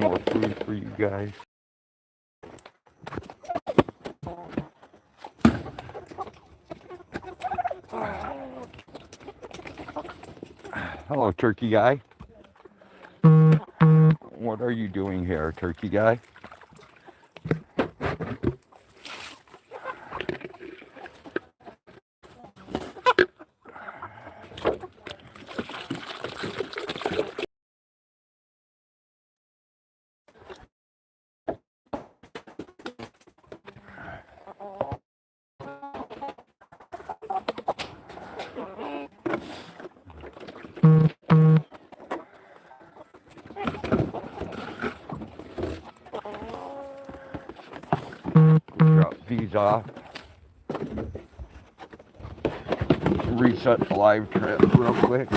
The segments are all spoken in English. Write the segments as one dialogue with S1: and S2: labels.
S1: more food for you guys. Hello, turkey guy. What are you doing here, turkey guy? Drop these off. Reset the live trip real quick.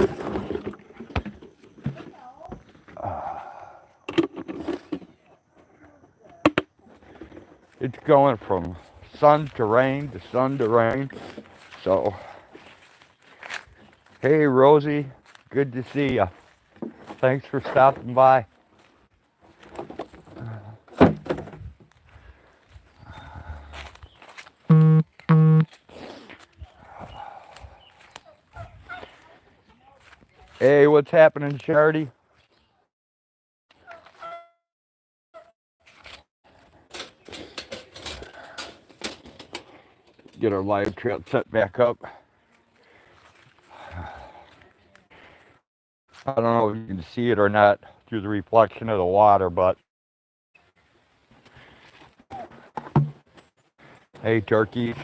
S1: It's going from sun to rain to sun to rain. So, hey Rosie, good to see ya. Thanks for stopping by. Hey, what's happening, Shardy? Get our live trail set back up. I don't know if you can see it or not through the reflection of the water, but hey, turkeys.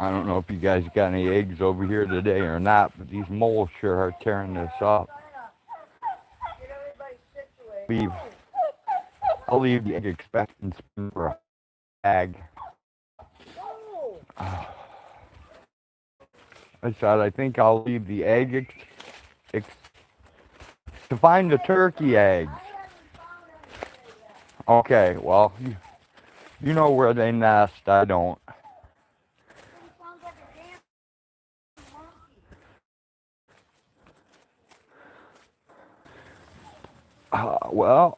S1: I don't know if you guys got any eggs over here today or not, but these moles sure are tearing this up. I'll leave the egg expectancy for a bag. I said I think I'll leave the egg to find the turkey eggs. Okay, well, you know where they nest. I don't. Well,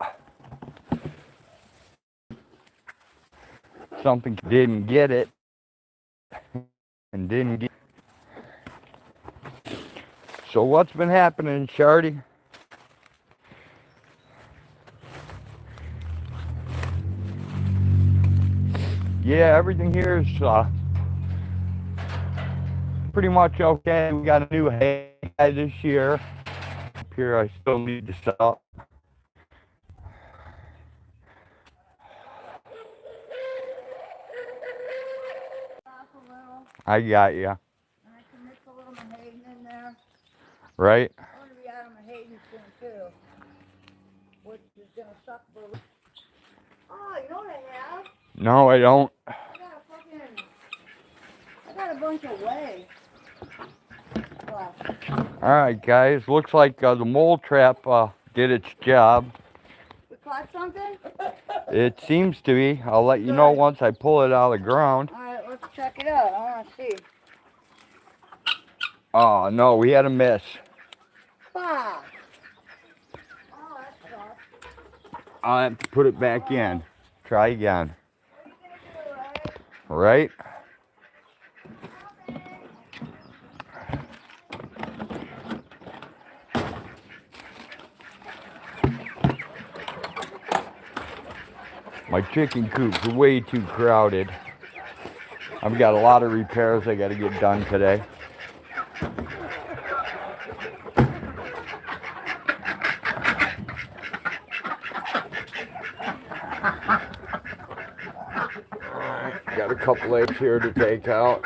S1: something didn't get it and didn't get. So what's been happening, Shardy? Yeah, everything here is pretty much okay. We got a new hay this year. Up here, I still need to sell. I got you.
S2: And I can mix a little Hayden in there.
S1: Right?
S2: I'm going to be out of my Hayden soon too, which is going to suck for. Oh, you know what I have?
S1: No, I don't.
S2: I got a bunch of whey.
S1: Alright, guys. Looks like the mole trap did its job.
S2: We caught something?
S1: It seems to be. I'll let you know once I pull it out of the ground.
S2: Alright, let's check it out. I want to see.
S1: Oh, no, we had a miss.
S2: Ah. Oh, that sucks.
S1: I'll have to put it back in. Try again. Right? My chicken coop's way too crowded. I've got a lot of repairs I gotta get done today. Got a couple eggs here to take out.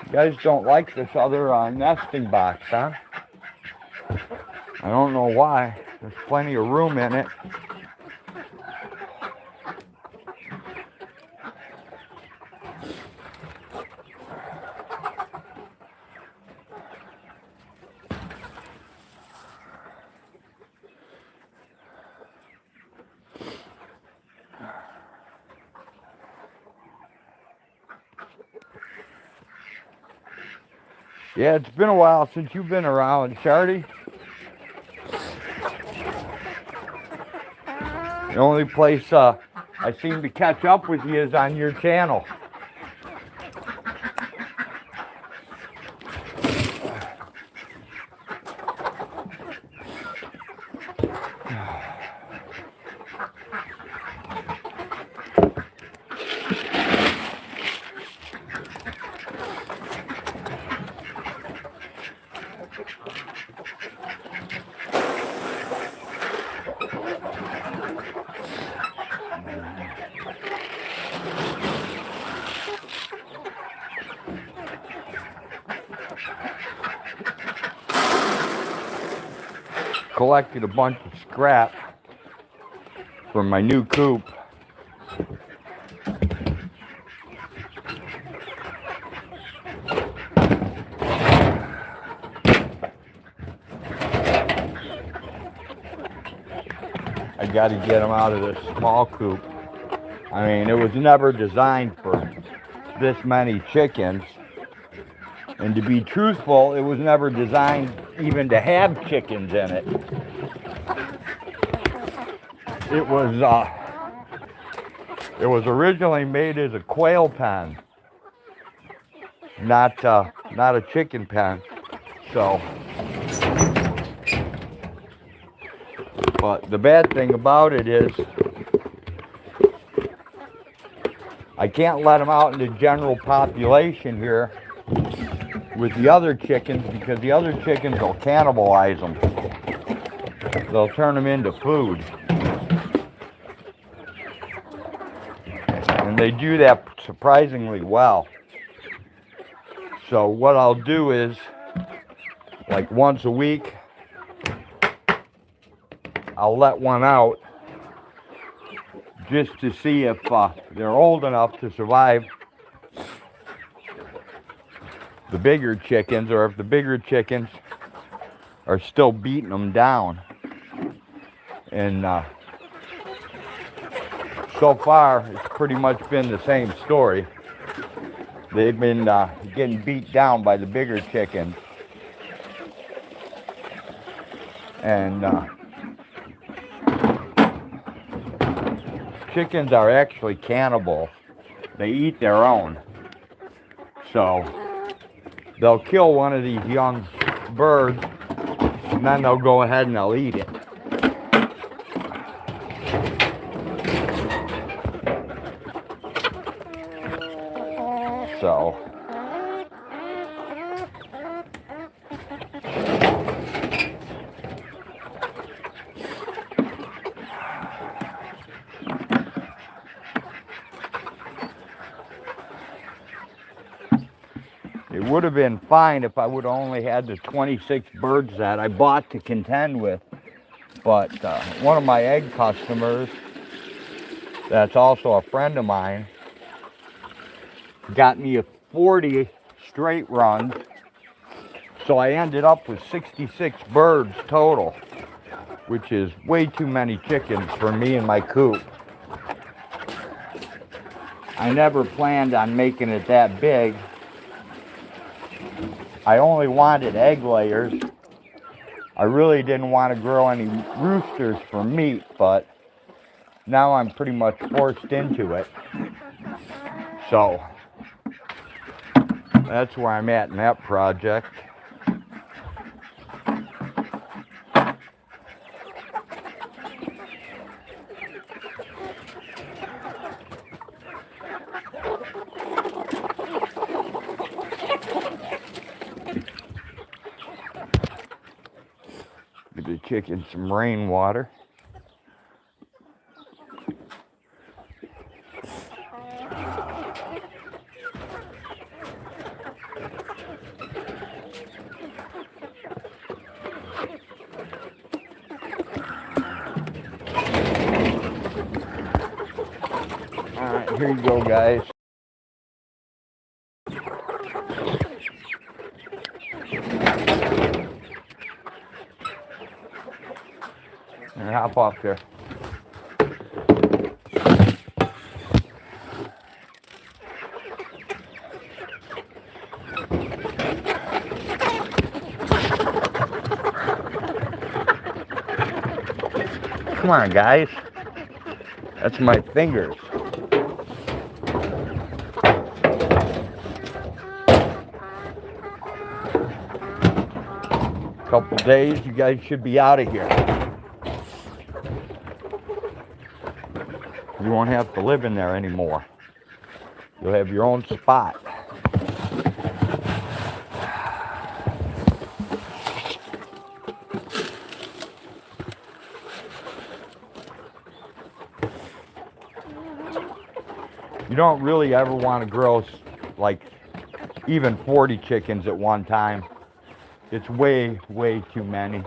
S1: You guys don't like this other nesting box, huh? I don't know why. There's plenty of room in it. Yeah, it's been a while since you've been around, Shardy. The only place I seem to catch up with you is on your channel. Collected a bunch of scrap from my new coop. I got to get them out of this small coop. I mean, it was never designed for this many chickens. And to be truthful, it was never designed even to have chickens in it. It was originally made as a quail pen, not a chicken pen. So, but the bad thing about it is I can't let them out in the general population here with the other chickens, because the other chickens will cannibalize them. They'll turn them into food. And they do that surprisingly well. So what I'll do is, like once a week, I'll let one out just to see if they're old enough to survive the bigger chickens, or if the bigger chickens are still beating them down. And so far, it's pretty much been the same story. They've been getting beat down by the bigger chickens. And chickens are actually cannibals. They eat their own. So they'll kill one of these young birds, and then they'll go ahead and they'll eat it. So it would have been fine if I would have only had the 26 birds that I bought to contend with. But one of my egg customers, that's also a friend of mine, got me a 40 straight runs. So I ended up with 66 birds total, which is way too many chickens for me and my coop. I never planned on making it that big. I only wanted egg layers. I really didn't want to grow any roosters for meat, but now I'm pretty much forced into it. So that's where I'm at in that project. Give the chickens some rainwater. Alright, here you go, guys. And hop off there. Come on, guys. That's my fingers. Couple days, you guys should be out of here. You won't have to live in there anymore. You'll have your own spot. You don't really ever want to grow like even 40 chickens at one time. It's way, way too many.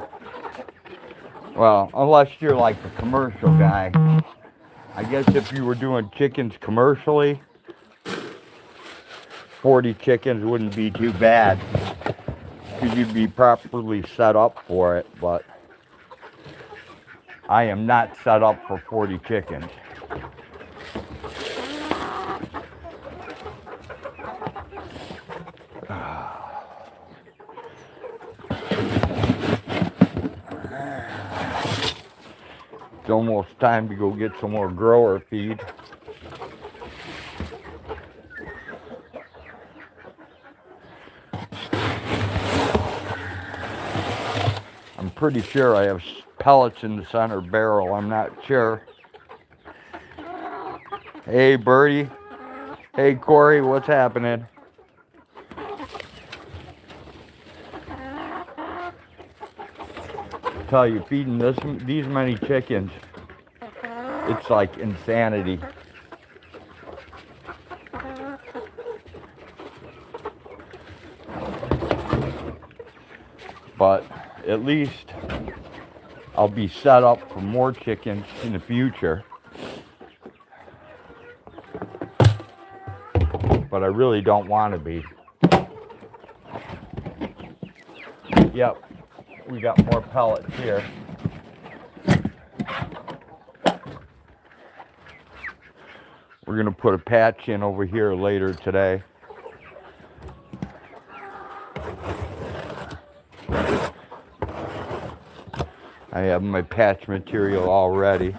S1: Well, unless you're like a commercial guy. I guess if you were doing chickens commercially, 40 chickens wouldn't be too bad. Because you'd be properly set up for it, but I am not set up for 40 chickens. It's almost time to go get some more grower feed. I'm pretty sure I have pellets in the center barrel. I'm not sure. Hey, Birdie. Hey, Corey, what's happening? I tell you, feeding these many chickens, it's like insanity. But at least I'll be set up for more chickens in the future. But I really don't want to be. Yep, we got more pellets here. We're gonna put a patch in over here later today. I have my patch material all ready.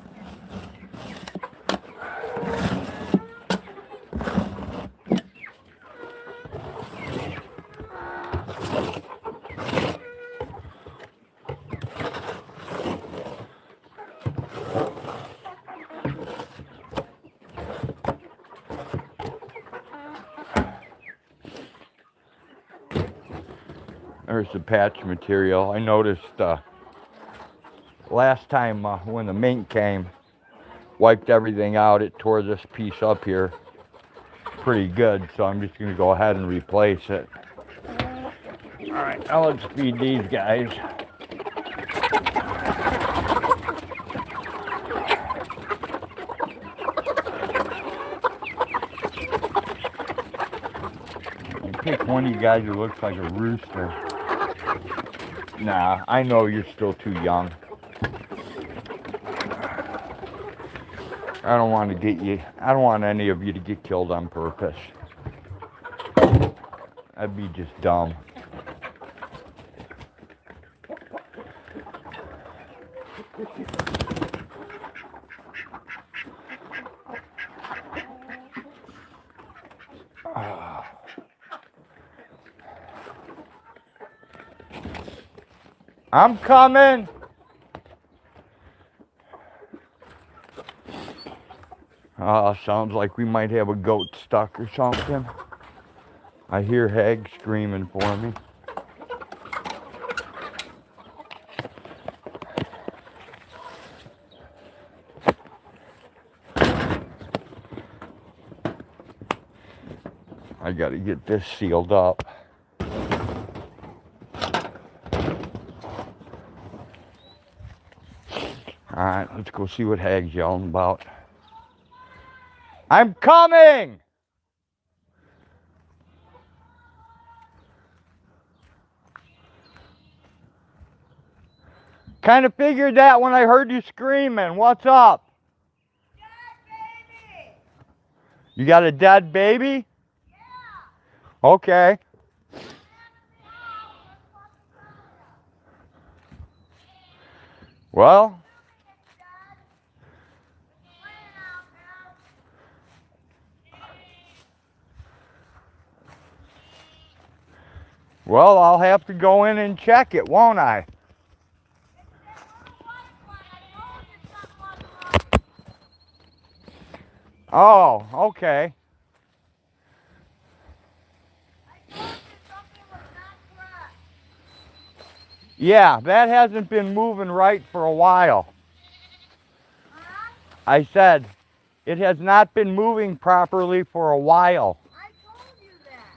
S1: There's the patch material. I noticed last time when the mink came, wiped everything out, it tore this piece up here pretty good, so I'm just going to go ahead and replace it. Alright, now let's feed these guys. You pick one of you guys who looks like a rooster. Nah, I know you're still too young. I don't want to get you, I don't want any of you to get killed on purpose. That'd be just dumb. I'm coming. Sounds like we might have a goat stuck or something. I hear Hag screaming for me. I gotta get this sealed up. Alright, let's go see what Hag's yelling about. I'm coming! Kind of figured that when I heard you screaming. What's up?
S2: Dead baby.
S1: You got a dead baby?
S2: Yeah.
S1: Okay. Well, Well, I'll have to go in and check it, won't I? Oh, okay. Yeah, that hasn't been moving right for a while. I said, it has not been moving properly for a while.
S2: I told you that.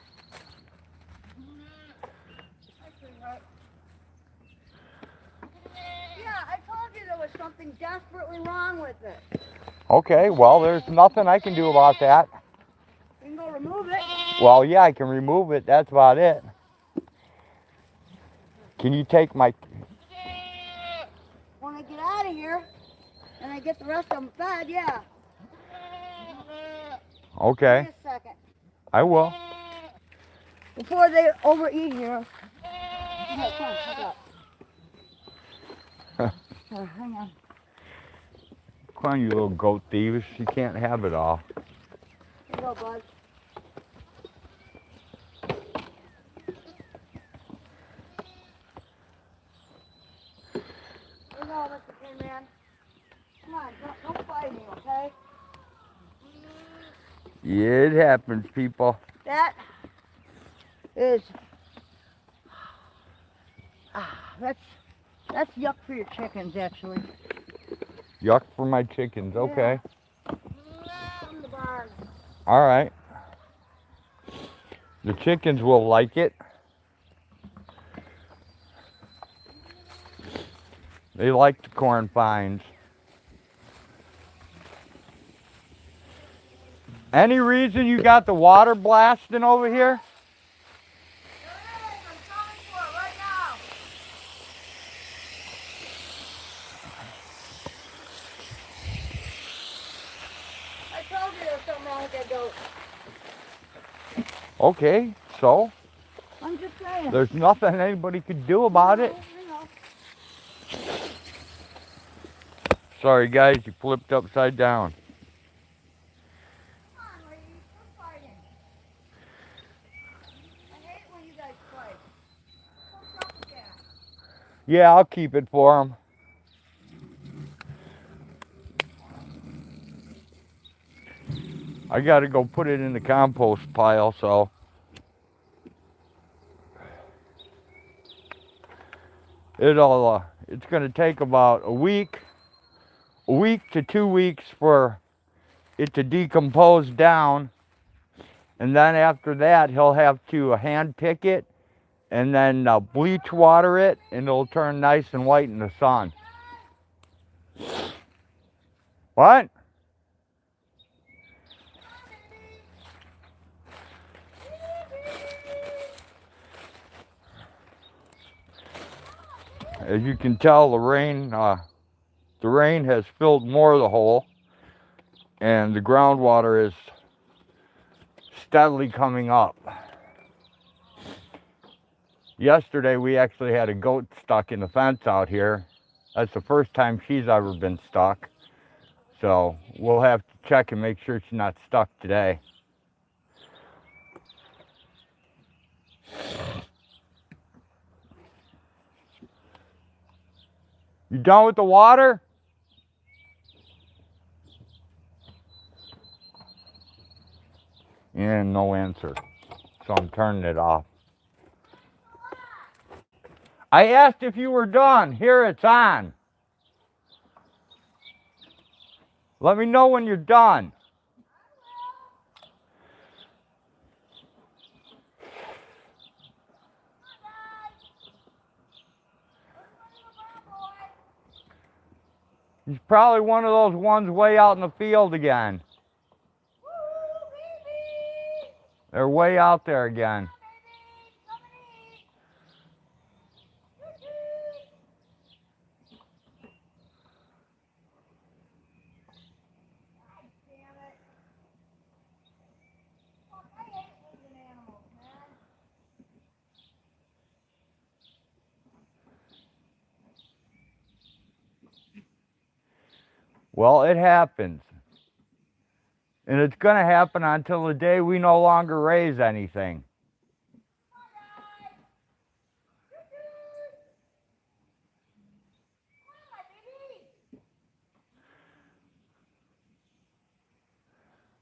S2: Yeah, I told you there was something desperately wrong with it.
S1: Okay, well, there's nothing I can do about that.
S2: You can go remove it.
S1: Well, yeah, I can remove it. That's about it. Can you take my...
S2: When I get out of here and I get the rest of them fed, yeah.
S1: Okay,
S2: Wait a second.
S1: I will.
S2: Before they overeat here. Okay, come on, hang up. Hang on.
S1: Come on, you little goat thieves. You can't have it all.
S2: Here you go, bud. Here you go, Mr. Tin Man. Come on, don't fight me, okay?
S1: Yeah, it happens, people.
S2: That is, that's yuck for your chickens, actually.
S1: Yuck for my chickens, okay.
S2: From the barn.
S1: All right. The chickens will like it. They like the corn fines. Any reason you got the water blasting over here?
S2: I'm coming for it right now. I told you there was something wrong with that goat.
S1: Okay, so
S2: I'm just saying.
S1: there's nothing anybody could do about it.
S2: I know.
S1: Sorry guys, you flipped upside down.
S2: Come on, ladies, we're fighting. I hate when you guys fight. What's up with that?
S1: Yeah, I'll keep it for them. I gotta go put it in the compost pile, so. It's gonna take about a week to 2 weeks for it to decompose down. And then after that, he'll have to hand pick it and then bleach water it, and it'll turn nice and white in the sun. What? As you can tell, the rain has filled more of the hole, and the groundwater is steadily coming up. Yesterday, we actually had a goat stuck in the fence out here. That's the first time she's ever been stuck. So we'll have to check and make sure she's not stuck today. You done with the water? And no answer. So I'm turning it off. I asked if you were done. Here, it's on. Let me know when you're done. He's probably one of those ones way out in the field again. They're way out there again. Well, it happens. And it's going to happen until the day we no longer raise anything.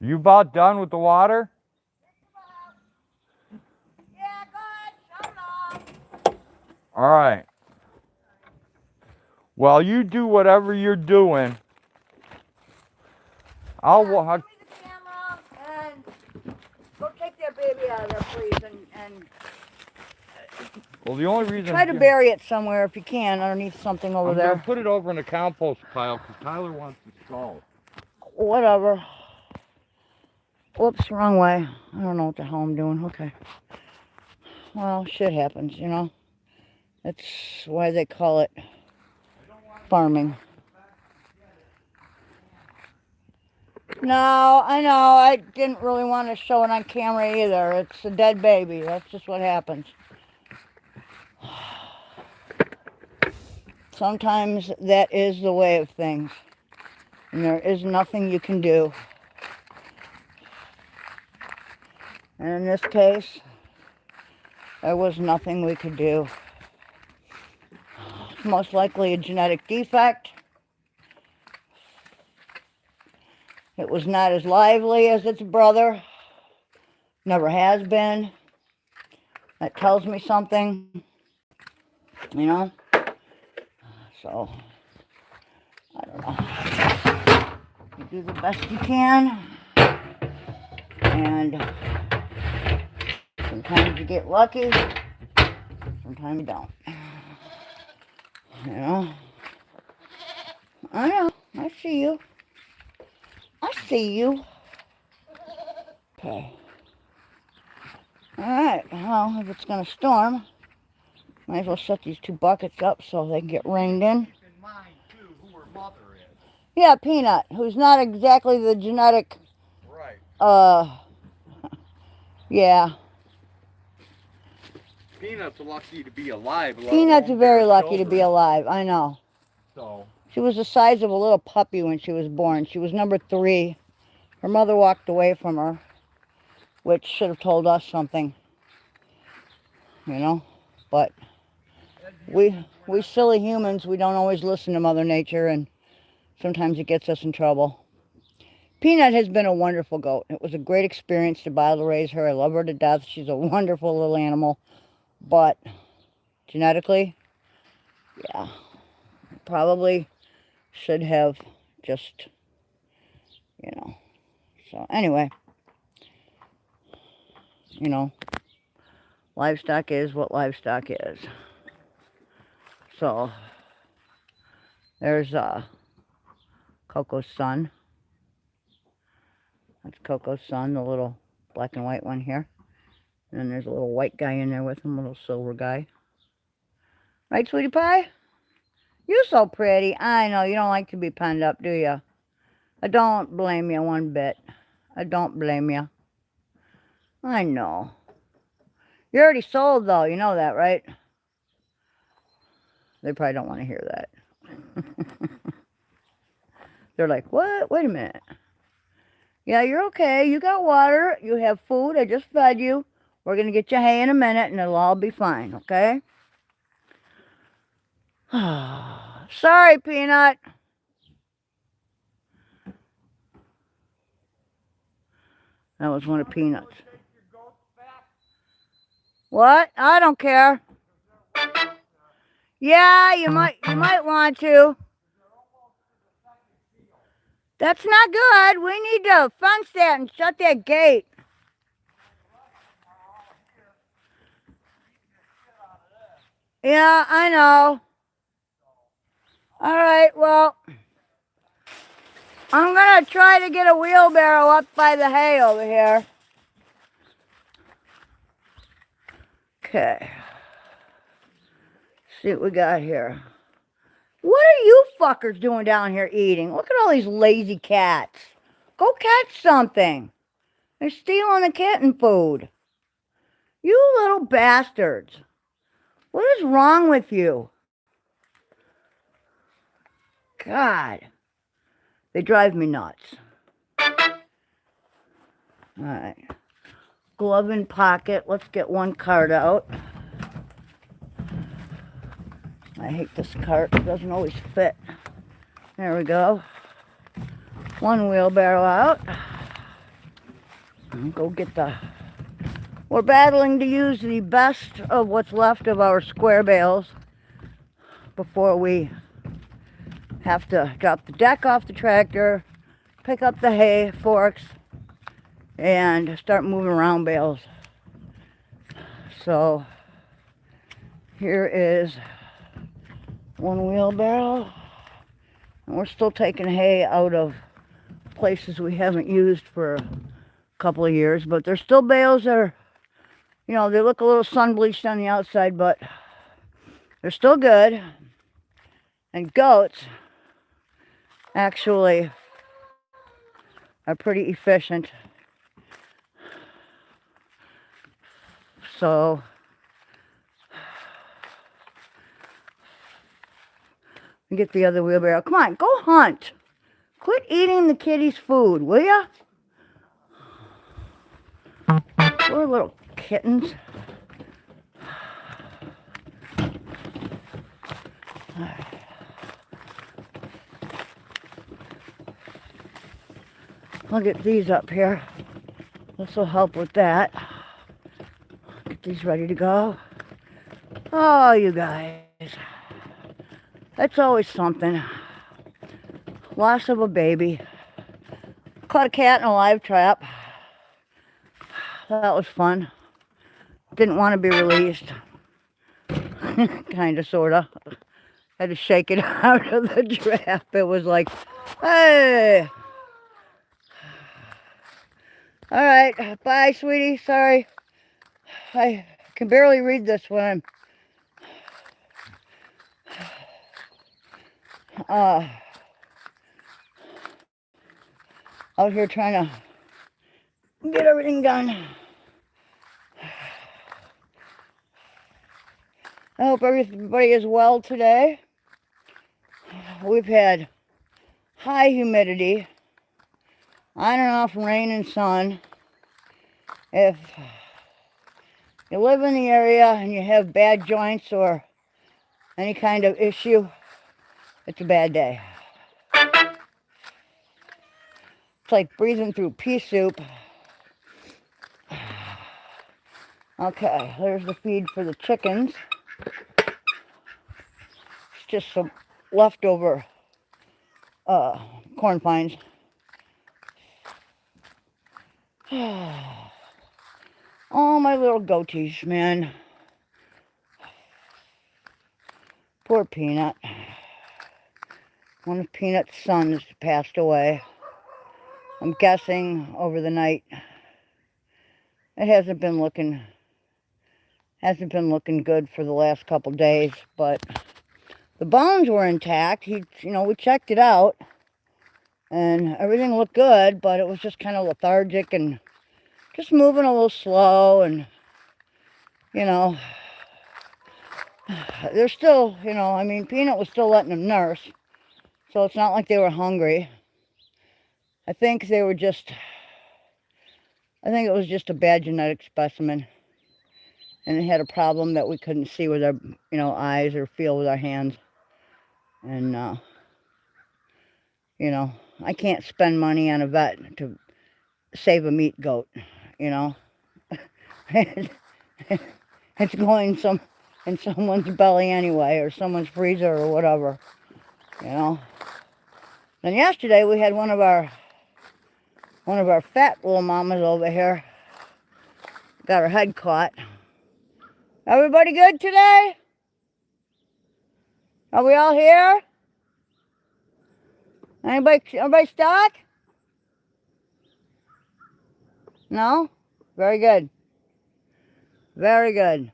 S1: You about done with the water?
S2: Yeah, go ahead, shut it off.
S1: All right. While you do whatever you're doing, I'll
S2: Give
S1: walk.
S2: me the camera and go take that baby out of there, please, and
S1: Well, the only reason
S2: try to bury it somewhere if you can underneath something over
S1: I'm
S2: there.
S1: gonna put it over in the compost pile because Tyler wants to skull.
S2: Whatever. Whoops, wrong way. I don't know what the hell I'm doing. Okay. Well, shit happens, you know. That's why they call it farming. No, I know. I didn't really want to show it on camera either. It's a dead baby. That's just what happens. Sometimes that is the way of things. And there is nothing you can do. And in this case, there was nothing we could do. It's most likely a genetic defect. It was not as lively as its brother. Never has been. That tells me something, you know? So, I don't know. You do the best you can. And sometimes you get lucky. Sometimes you don't. You know? I know. I see you. I see you. Okay. Alright, well, if it's going to storm, might as well set these two buckets up so they can get rained in.
S1: Keep in mind, too, who her mother is.
S2: Yeah, Peanut, who's not exactly the genetic,
S1: Right.
S2: Yeah.
S1: Peanut's lucky to be alive.
S2: Peanut's very lucky to be alive, I know.
S1: So.
S2: She was the size of a little puppy when she was born. She was number 3. Her mother walked away from her, which should have told us something, you know, but we silly humans, we don't always listen to Mother Nature, and sometimes it gets us in trouble. Peanut has been a wonderful goat. It was a great experience to be able to raise her. I love her to death. She's a wonderful little animal, but genetically, yeah, probably should have just, you know, so anyway, you know, livestock is what livestock is. So, there's Coco's son. That's Coco's son, the little black and white one here. And then there's a little white guy in there with him, a little silver guy. Right, sweetie pie? You're so pretty. I know, you don't like to be penned up, do you? I don't blame you one bit. I don't blame you. I know. You're already sold, though. You know that, right? They probably don't want to hear that. They're like, what? Wait a minute. Yeah, you're okay. You got water. You have food. I just fed you. We're going to get you hay in a minute, and it'll all be fine, okay? Sorry, Peanut. That was one of Peanut's. What? I don't care. Yeah, you might want to. That's not good. We need to fence that and shut that gate. Yeah, I know. All right, well, I'm going to try to get a wheelbarrow up by the hay over here. Okay. See what we got here. What are you fuckers doing down here eating? Look at all these lazy cats. Go catch something. They're stealing the kitten food. You little bastards. What is wrong with you? God. They drive me nuts. Alright. Glove in pocket. Let's get one cart out. I hate this cart. It doesn't always fit. There we go. One wheelbarrow out. Go get the... We're battling to use the best of what's left of our square bales before we have to drop the deck off the tractor, pick up the hay forks, and start moving around bales. So here is one wheelbarrow, and we're still taking hay out of places we haven't used for a couple of years, but there's still bales that are, you know, they look a little sun bleached on the outside, but they're still good. And goats actually are pretty efficient. So get the other wheelbarrow. Come on, go hunt. Quit eating the kitty's food, will ya? Poor little kittens. I'll get these up here. This will help with that. Get these ready to go. Oh, you guys. That's always something. Loss of a baby. Caught a cat in a live trap. That was fun. Didn't want to be released. Kinda, sorta. Had to shake it out of the trap. It was like, hey. Alright, bye, sweetie. Sorry. I can barely read this when I'm out here trying to get everything done. I hope everybody is well today. We've had high humidity, on and off rain and sun. If you live in the area and you have bad joints or any kind of issue, it's a bad day. It's like breathing through pea soup. Okay, there's the feed for the chickens. It's just some leftover corn fines. Oh, my little goatees, man. Poor Peanut. One of Peanut's sons passed away. I'm guessing over the night. It hasn't been looking good for the last couple days, but the bones were intact. We checked it out, and everything looked good, but it was just kind of lethargic and just moving a little slow, and, they're still, Peanut was still letting them nurse, so it's not like they were hungry. I think it was just a bad genetic specimen, and it had a problem that we couldn't see with our, eyes or feel with our hands, and, I can't spend money on a vet to save a meat goat, It's going in someone's belly anyway, or someone's freezer or whatever, Then yesterday we had one of our fat little mamas over here. Got her head caught. Everybody good today? Are we all here? Everybody stuck? No? Very good. Very good.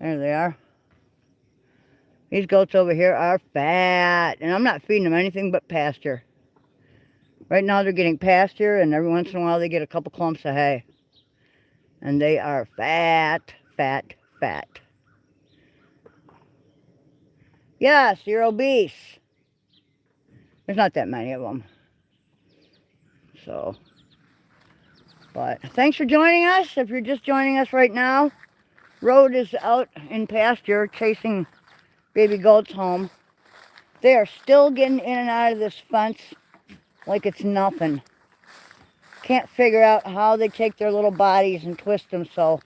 S2: There they are. These goats over here are fat, and I'm not feeding them anything but pasture. Right now they're getting pasture, and every once in a while they get a couple clumps of hay. And they are fat, fat, fat. Yes, you're obese. There's not that many of them. So, but thanks for joining us. If you're just joining us right now, Road is out in pasture chasing baby goats home. They are still getting in and out of this fence like it's nothing. can't figure out how they take their little bodies and twist them so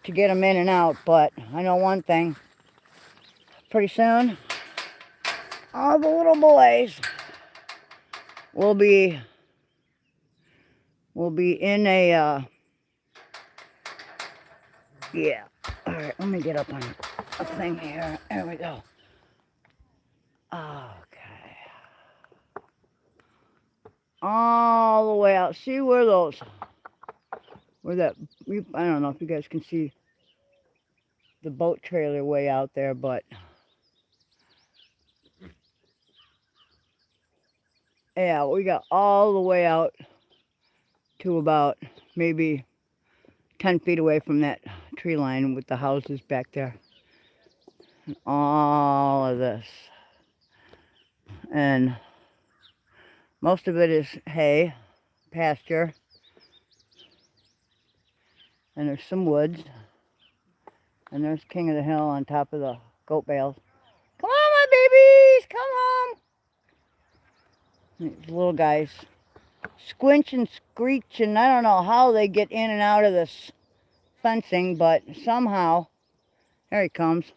S2: to get them in and out. But I know one thing. Pretty soon, all the little boys will be in a yeah. All right, let me get up on a thing here. There we go. Okay. All the way out. See where those, where that, I don't know if you guys can see the boat trailer way out there, but yeah, we got all the way out to about maybe 10 feet away from that tree line with the houses back there. And all of this. And most of it is hay, pasture. And there's some woods. And there's King of the Hill on top of the goat bales. Come on, my babies! Come home! These little guys squinch and screech, and I don't know how they get in and out of this fencing, but somehow, there he comes.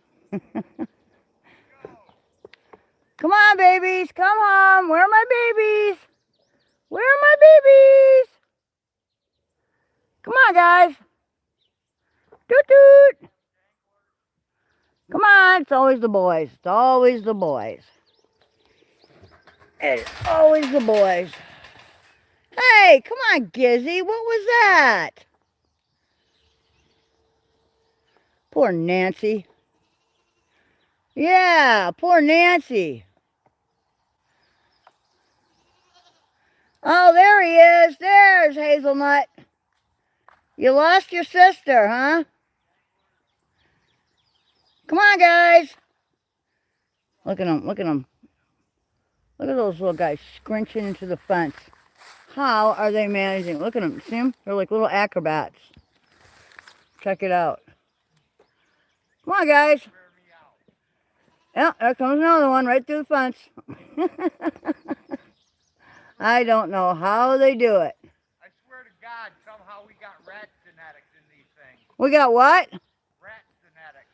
S2: Come on, babies, come home. Where are my babies? Where are my babies? Come on, guys. Toot toot. Come on, it's always the boys. It's always the boys. It's always the boys. Hey, come on, Gizzy. What was that? Poor Nancy. Yeah, poor Nancy. Oh, there he is. There's Hazelnut. You lost your sister, huh? Come on, guys. Look at them. Look at them. Look at those little guys scrunching into the fence. How are they managing? Look at them. See them? They're like little acrobats. Check it out. Come on, guys. Yeah, there comes another one right through the fence. I don't know how they do it.
S1: I swear to God, somehow we got rat genetics in these things.
S2: We got what?
S1: Rat genetics.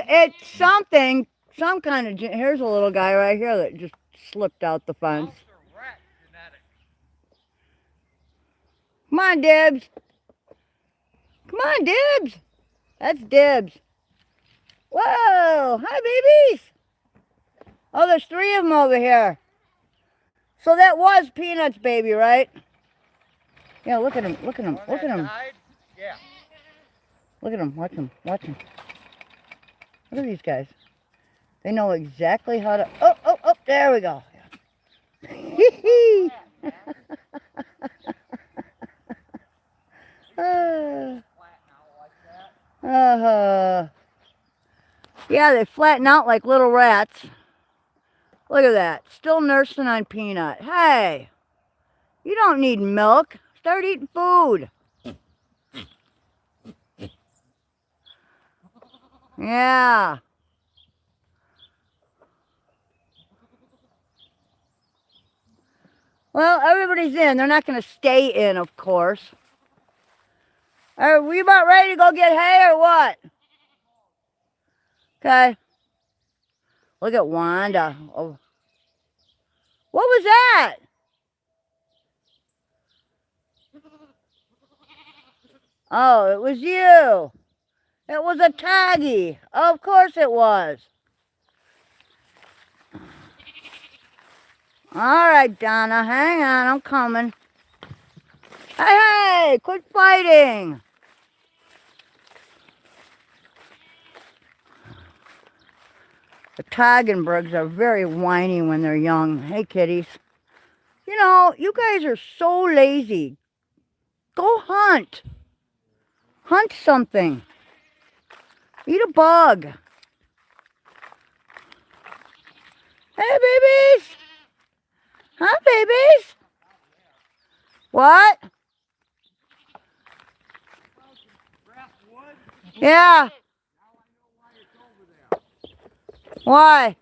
S2: It's something, some kind of, here's a little guy right here that just slipped out the fence.
S1: Rat genetics.
S2: Come on, Dibs. Come on, Dibs. That's Dibs. Whoa, hi, babies. Oh, there's 3 of them over here. So that was Peanut's baby, right? Yeah, look at him, look at him, look at him.
S1: Yeah.
S2: Look at him, watch him, watch him. Look at these guys. They know exactly how to, oh, there we go. Hee Yeah, they flatten out like little rats. Look at that. Still nursing on Peanut. Hey, you don't need milk. Start eating food. Yeah. Well, everybody's in. They're not going to stay in, of course. Are we about ready to go get hay or what? Okay. Look at Wanda. Oh. What was that? Oh, it was you. It was a taggy. Of course it was. All right, Donna, hang on. I'm coming. Hey, quit fighting. The Toggenbergs are very whiny when they're young. Hey, kitties. You know, you guys are so lazy. Go hunt. Hunt something. Eat a bug. Hey, babies. Huh, babies? What? Yeah. Why?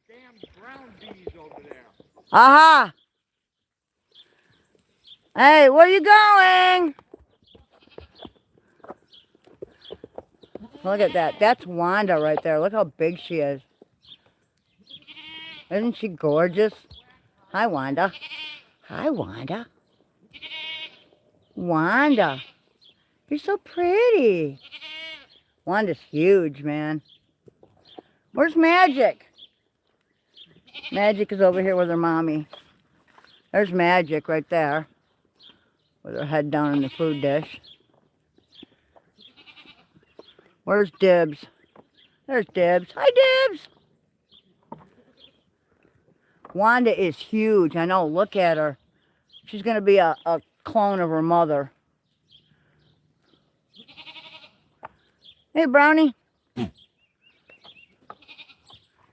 S1: There's damn ground bees over there.
S2: Aha. Hey, where you going? Look at that. That's Wanda right there. Look how big she is. Isn't she gorgeous? Hi, Wanda. Hi, Wanda. Wanda. You're so pretty. Wanda's huge, man. Where's Magic? Magic is over here with her mommy. There's Magic right there, with her head down in the food dish. Where's Dibs? There's Dibs. Hi, Dibs. Wanda is huge. I know. Look at her. She's going to be a clone of her mother. Hey, Brownie.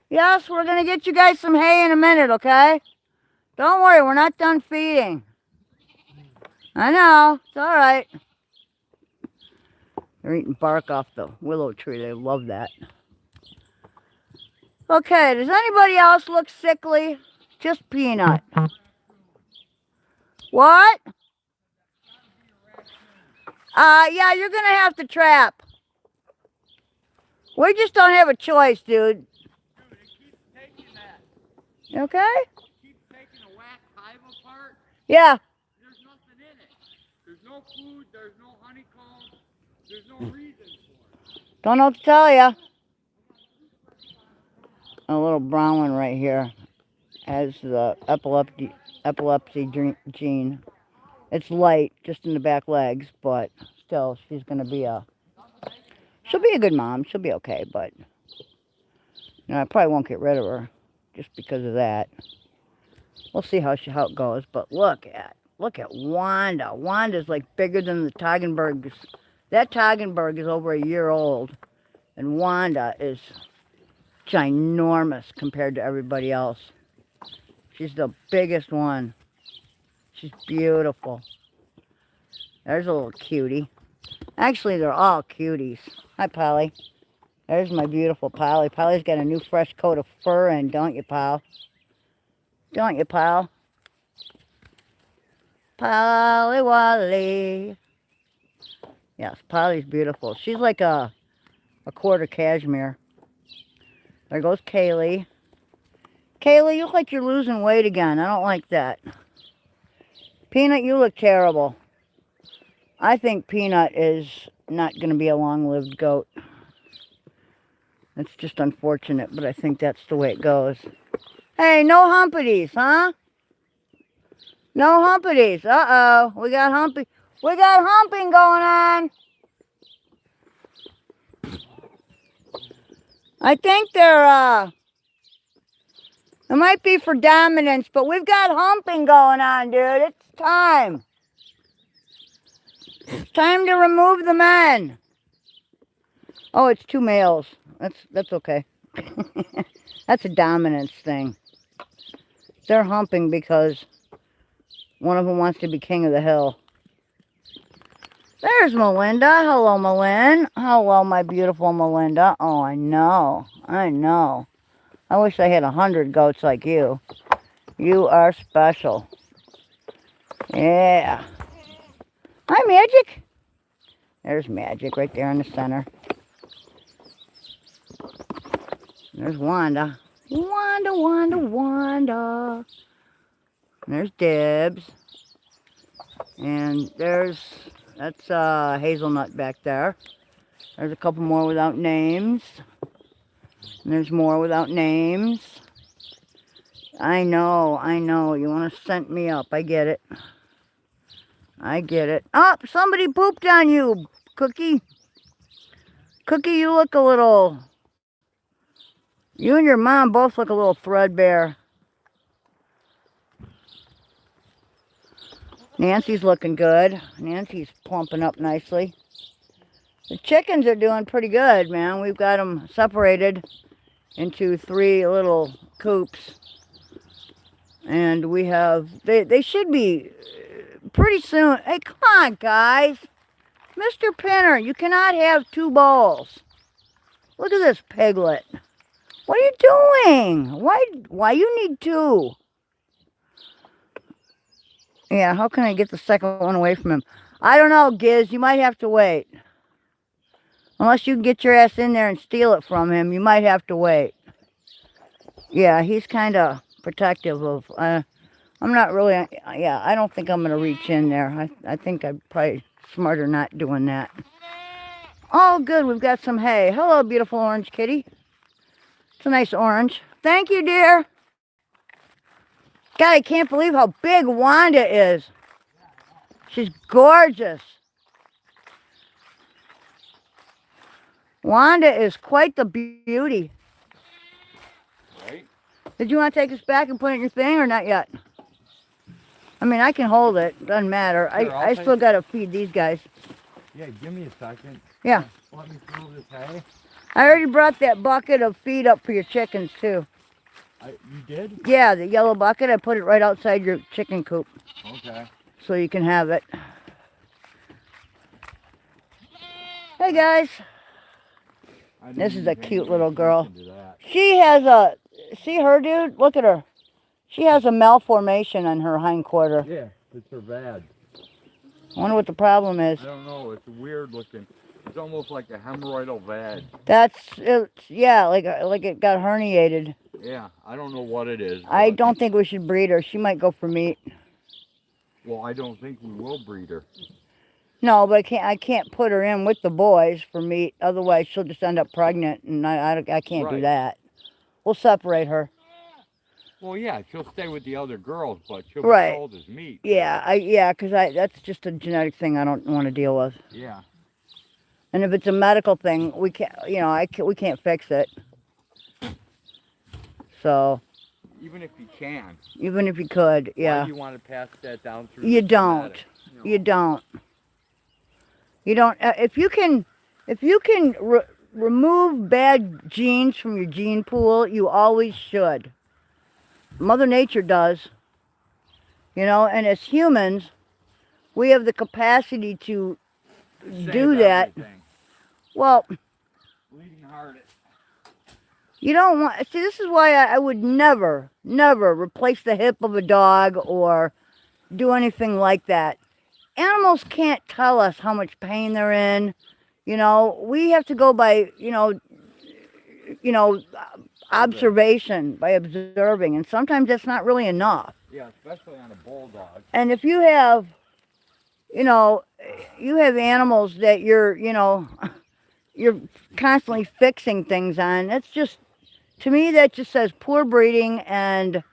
S2: Yes, we're going to get you guys some hay in a minute, okay? Don't worry, we're not done feeding. I know. It's all right. They're eating bark off the willow tree. They love that. Okay, does anybody else look sickly? Just Peanut. What? Yeah, you're going to have to trap. We just don't have a choice, dude. Okay?
S1: Keep taking a whack hive apart.
S2: Yeah.
S1: There's nothing in it. There's no food. There's no honeycomb. There's no reason for it.
S2: Don't know what to tell ya. A little brown one right here has the epilepsy gene. It's light, just in the back legs, but still, she's gonna be she'll be a good mom. She'll be okay, but I probably won't get rid of her just because of that. We'll see how it goes. But look at Wanda. Wanda's like bigger than the Toggenburgs. That Toggenburg is over a year old, and Wanda is ginormous compared to everybody else. She's the biggest one. She's beautiful. There's a little cutie. Actually, they're all cuties. Hi, Polly. There's my beautiful Polly. Polly's got a new fresh coat of fur in, don't you, pal? Don't you, pal? Polly Wally. Yes, Polly's beautiful. She's like a quarter cashmere. There goes Kaylee. Kaylee, you look like you're losing weight again. I don't like that. Peanut, you look terrible. I think Peanut is not going to be a long-lived goat. It's just unfortunate, but I think that's the way it goes. Hey, no humpities, huh? No humpities. Uh-oh. We got humping going on. I think they're, it might be for dominance, but we've got humping going on, dude. It's time. It's time to remove the men. Oh, it's 2 males. That's okay. That's a dominance thing. They're humping because one of them wants to be king of the hill. There's Melinda. Hello, Melinda. Hello, my beautiful Melinda. Oh, I know. I know. I wish I had 100 goats like you. You are special. Yeah. Hi, Magic. There's Magic right there in the center. There's Wanda. Wanda, Wanda, Wanda. And there's Dibs. And that's Hazelnut back there. There's a couple more without names. And there's more without names. I know. You want to scent me up. I get it. I get it. Oh, somebody pooped on you, Cookie. Cookie, you look a little... You and your mom both look a little threadbare. Nancy's looking good. Nancy's plumping up nicely. The chickens are doing pretty good, man. We've got them separated into 3 little coops. And we have... They should be pretty soon. Hey, come on, guys. Mr. Pinner, you cannot have 2 bowls. Look at this piglet. What are you doing? Why you need 2? Yeah, how can I get the second one away from him? I don't know, Giz. You might have to wait. Unless you can get your ass in there and steal it from him, you might have to wait. Yeah, he's kind of protective of... I'm not really... Yeah, I don't think I'm going to reach in there. I think I'm probably smarter not doing that. Oh, good. We've got some hay. Hello, beautiful orange kitty. It's a nice orange. Thank you, dear. God, I can't believe how big Wanda is. She's gorgeous. Wanda is quite the beauty.
S1: Right?
S2: Did you want to take this back and put it in your thing or not yet? I mean, I can hold it. Doesn't matter.
S1: Sure,
S2: I still got to feed these guys.
S1: Yeah, give me a second.
S2: Yeah.
S1: Let me throw this hay.
S2: I already brought that bucket of feed up for your chickens, too.
S1: You did?
S2: Yeah, the yellow bucket. I put it right outside your chicken coop.
S1: Okay.
S2: So you can have it. Hey, guys. This is a cute little girl. She has a... See her, dude? Look at her. She has a malformation on her hind quarter.
S1: Yeah, it's her vag.
S2: I wonder what the problem is.
S1: I don't know. It's weird looking. It's almost like a hemorrhoidal vag.
S2: Yeah, like it got herniated.
S1: Yeah, I don't know what it is.
S2: I don't think we should breed her. She might go for meat.
S1: Well, I don't think we will breed her.
S2: No, but I can't put her in with the boys for meat. Otherwise, she'll just end up pregnant, and I can't do that. We'll separate her.
S1: Well, yeah, she'll stay with the other girls, but she'll be sold as meat.
S2: Yeah, because that's just a genetic thing I don't want to deal with.
S1: Yeah.
S2: And if it's a medical thing, we can't, we can't fix it. So.
S1: Even if you can.
S2: Even if you could, yeah.
S1: Why do you want to pass that down through?
S2: You don't. You don't. You don't. If you can remove bad genes from your gene pool, you always should. Mother Nature does. And as humans, we have the capacity to do that. Well,
S1: bleeding hearted.
S2: You don't want... See, this is why I would never replace the hip of a dog or do anything like that. Animals can't tell us how much pain they're in. We have to go by, observation, by observing. And sometimes that's not really enough.
S1: Yeah, especially on a bulldog.
S2: And if you have, you have animals that you're constantly fixing things on, that's just, to me, that just says poor breeding and,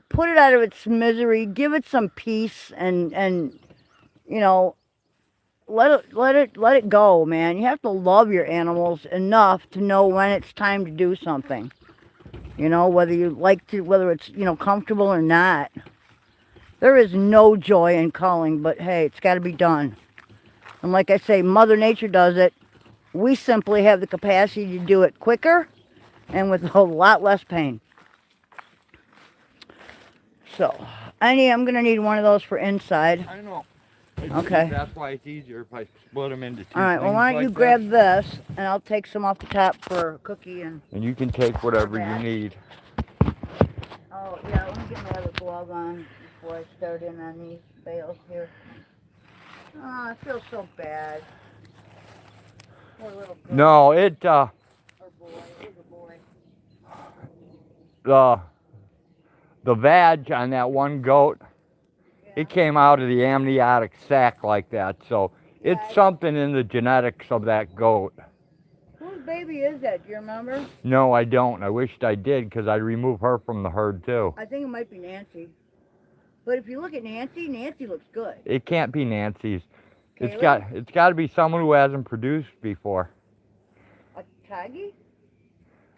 S2: put it out of its misery, give it some peace and let it go, man. You have to love your animals enough to know when it's time to do something. Whether you like to, whether it's, comfortable or not. There is no joy in culling, but hey, it's got to be done. And like I say, Mother Nature does it. We simply have the capacity to do it quicker and with a lot less pain. So, I'm going to need one of those for inside.
S1: I know.
S2: Okay.
S1: That's why it's easier if I split them into two.
S2: All right, well, why don't you grab this, and I'll take some off the top for Cookie and...
S1: And you can take whatever you need.
S2: Oh, yeah, let me get my other glove on before I start in on these bales here. Oh, I feel so bad. Poor little girl.
S1: No,
S2: Or boy. It was a boy.
S1: The vag on that one goat, it came out of the amniotic sac like that. So it's something in the genetics of that goat.
S2: Whose baby is that? Do you remember?
S1: No, I don't. I wished I did because I'd remove her from the herd too.
S2: I think it might be Nancy. But if you look at Nancy, Nancy looks good.
S1: It can't be Nancy's.
S2: Kaylee?
S1: It's got to be someone who hasn't produced before.
S2: A Taggy?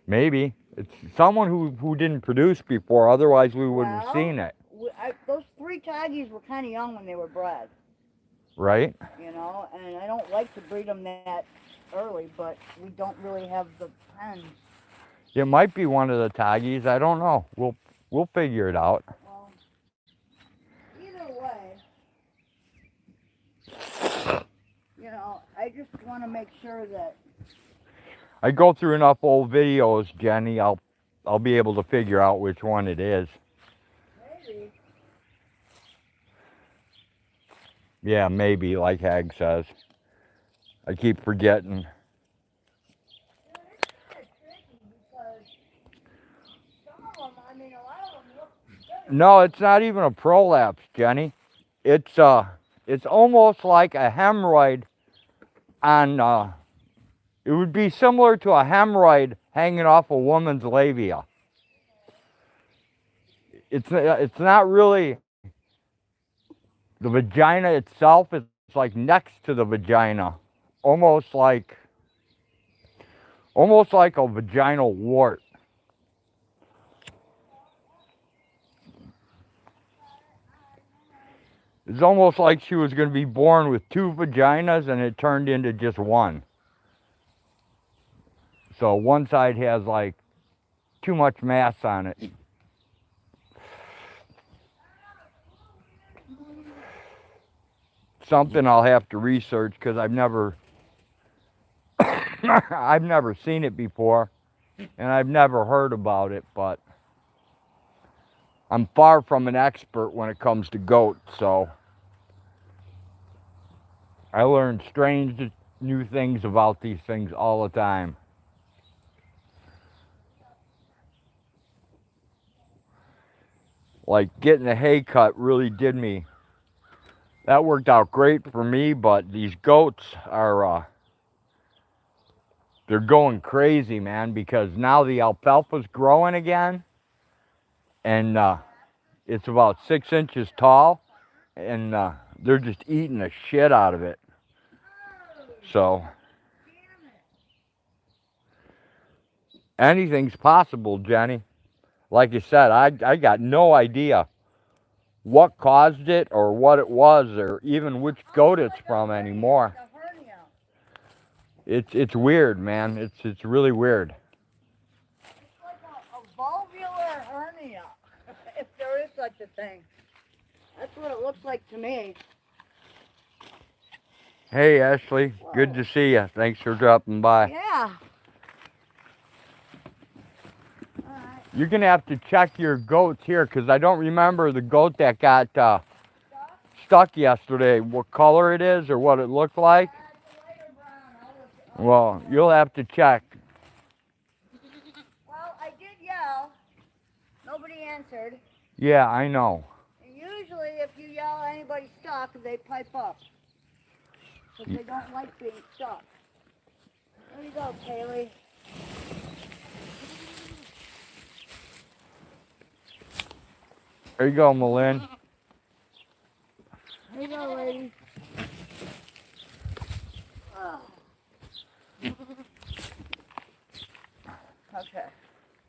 S1: Maybe. It's someone who didn't produce before, otherwise we wouldn't have seen it.
S2: Those 3 Taggies were kind of young when they were bred.
S1: Right?
S2: And I don't like to breed them that early, but we don't really have the pens.
S1: It might be one of the Taggies. I don't know. We'll figure it out.
S2: Well, either way, I just want to make sure that...
S1: I go through enough old videos, Jenny, I'll be able to figure out which one it is.
S2: Maybe.
S1: Yeah, maybe, like Hag says. I keep forgetting. No, it's not even a prolapse, Jenny. It's almost like a hemorrhoid on, it would be similar to a hemorrhoid hanging off a woman's labia. It's not really the vagina itself. It's like next to the vagina, almost like a vaginal wart. It's almost like she was going to be born with two vaginas and it turned into just one. So one side has like too much mass on it. Something I'll have to research because I've never seen it before and I've never heard about it, but I'm far from an expert when it comes to goats, so I learn strange new things about these things all the time. Like getting a hay cut really did me. That worked out great for me, but these goats are, they're going crazy, man, because now the alfalfa's growing again, and it's about 6 inches tall, and they're just eating the shit out of it. So anything's possible, Jenny. Like you said, I got no idea what caused it or what it was or even which goat it's from anymore. It's weird, man. It's really weird.
S2: It's like a vulvular hernia, if there is such a thing. That's what it looks like to me.
S1: Hey, Ashley.
S2: Whoa.
S1: Good to see you. Thanks for dropping by.
S2: Yeah.
S1: You're going to have to check your goats here because I don't remember the goat that got stuck yesterday, what color it is or what it looked like. Well, you'll have to check.
S2: Well, I did yell. Nobody answered.
S1: Yeah, I know.
S2: And usually if you yell at anybody stuck, they pipe up. Because they don't like being stuck. There you go, Kaylee.
S1: There you go, Malin.
S2: There you go, lady. Okay.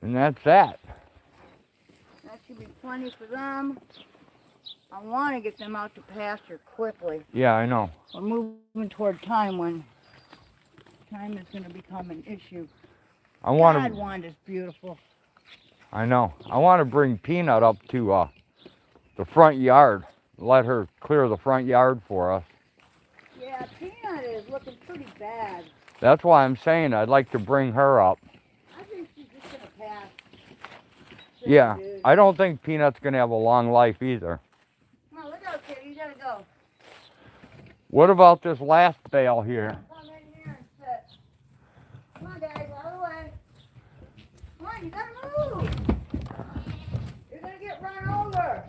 S1: And that's that.
S2: That should be plenty for them. I want to get them out to pasture quickly.
S1: Yeah, I know.
S2: We're moving toward time when time is going to become an issue. God, Wanda's beautiful.
S1: I know. I want to bring Peanut up to the front yard. Let her clear the front yard for us.
S2: Yeah, Peanut is looking pretty bad.
S1: That's why I'm saying I'd like to bring her up.
S2: I think she's just going to pass.
S1: Yeah,
S2: Dude.
S1: I don't think Peanut's going to have a long life either.
S2: Come on, look out, kid. You got to go.
S1: What about this last bale here?
S2: Come in here and sit. Come on, guys, out of the way. Come on, you got to move. You're going to get run over.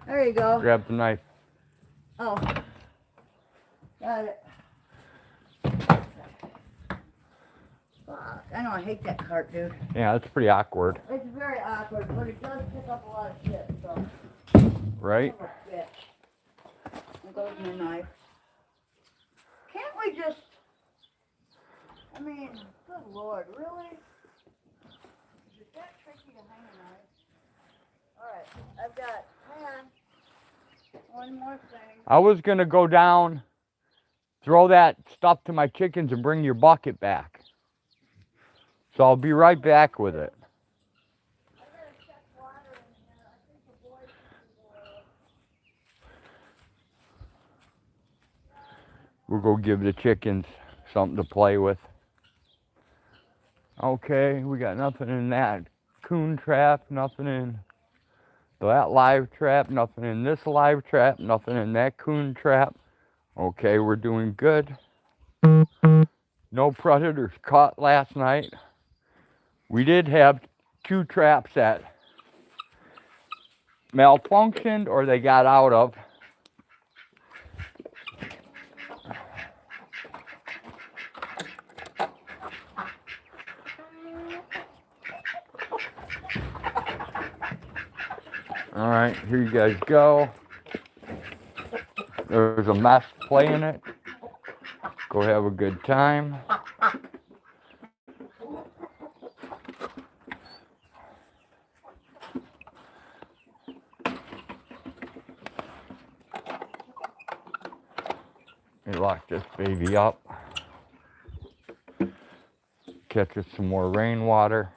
S2: There you go.
S1: Grab the knife.
S2: Oh. Got it. Fuck. I know, I hate that cart, dude.
S1: Yeah, that's pretty awkward.
S2: It's very awkward, but it does pick up a lot of shit, so.
S1: Right?
S2: Son of a bitch. There goes my knife. Can't we just... I mean, good lord, really? Is it that tricky to hang a knife? Alright, I've got, hang on. One more thing.
S1: I was going to go down, throw that stuff to my chickens and bring your bucket back. So I'll be right back with it.
S2: I gotta check water in here. I think the boys can do
S1: We'll go give the chickens something to play with. Okay, we got nothing in that coon trap, nothing in that live trap, nothing in this live trap, nothing in that coon trap. Okay, we're doing good. No predators caught last night. We did have 2 traps that malfunctioned or they got out of. All right, here you guys go. There's a mess playing it. Go have a good time. Let me lock this baby up. Catch us some more rainwater.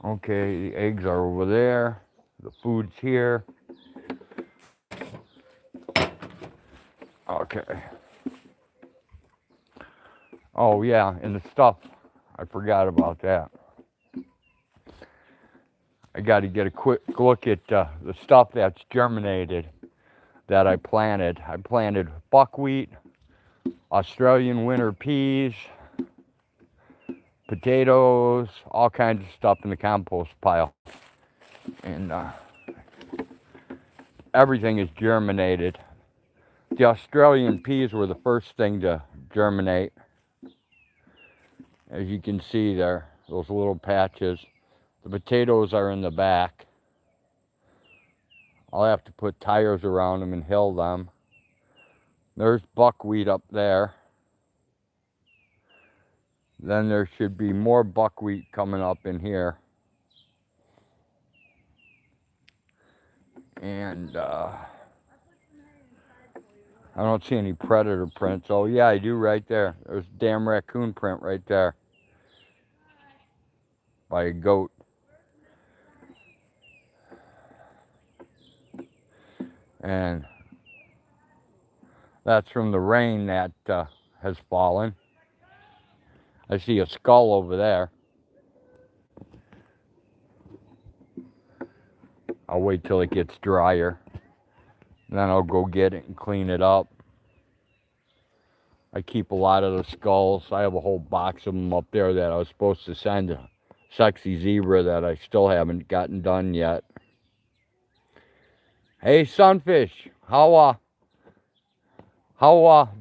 S1: Okay, the eggs are over there. The food's here. Okay. Oh yeah, and the stuff. I forgot about that. I got to get a quick look at the stuff that's germinated that I planted. I planted buckwheat, Australian winter peas, potatoes, all kinds of stuff in the compost pile. And everything is germinated. The Australian peas were the first thing to germinate. As you can see there, those little patches. The potatoes are in the back. I'll have to put tires around them and hill them. There's buckwheat up there. Then there should be more buckwheat coming up in here. And I don't see any predator prints. Oh yeah, I do right there. There's a damn raccoon print right there. By a goat. And that's from the rain that has fallen. I see a skull over there. I'll wait till it gets drier. Then I'll go get it and clean it up. I keep a lot of the skulls. I have a whole box of them up there that I was supposed to send to Sexy Zebra that I still haven't gotten done yet. Hey Sunfish, how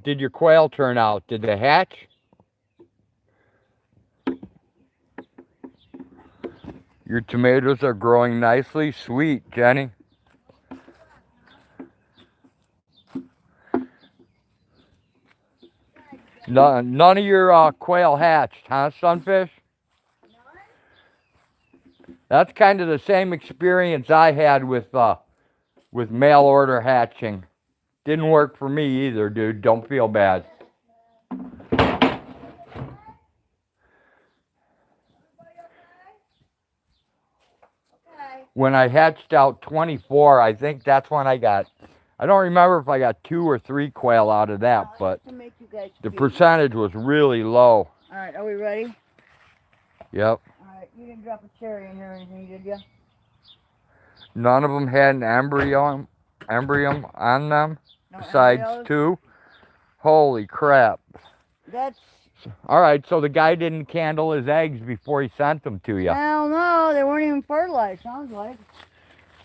S1: did your quail turn out? Did they hatch? Your tomatoes are growing nicely. Sweet, Jenny. None of your quail hatched, huh, Sunfish? That's kind of the same experience I had with mail order hatching. Didn't work for me either, dude. Don't feel bad. When I hatched out 24, I think that's when I got, I don't remember if I got 2 or 3 quail out of that, but the percentage was really low.
S2: All right, are we ready?
S1: Yep.
S2: All right, you didn't drop a cherry in there or anything, did you?
S1: None of them had an embryo on them,
S2: No
S1: besides
S2: embryos?
S1: 2. Holy crap.
S2: That's...
S1: All right, so the guy didn't candle his eggs before he sent them to you.
S2: Hell no, they weren't even fertilized, sounds like.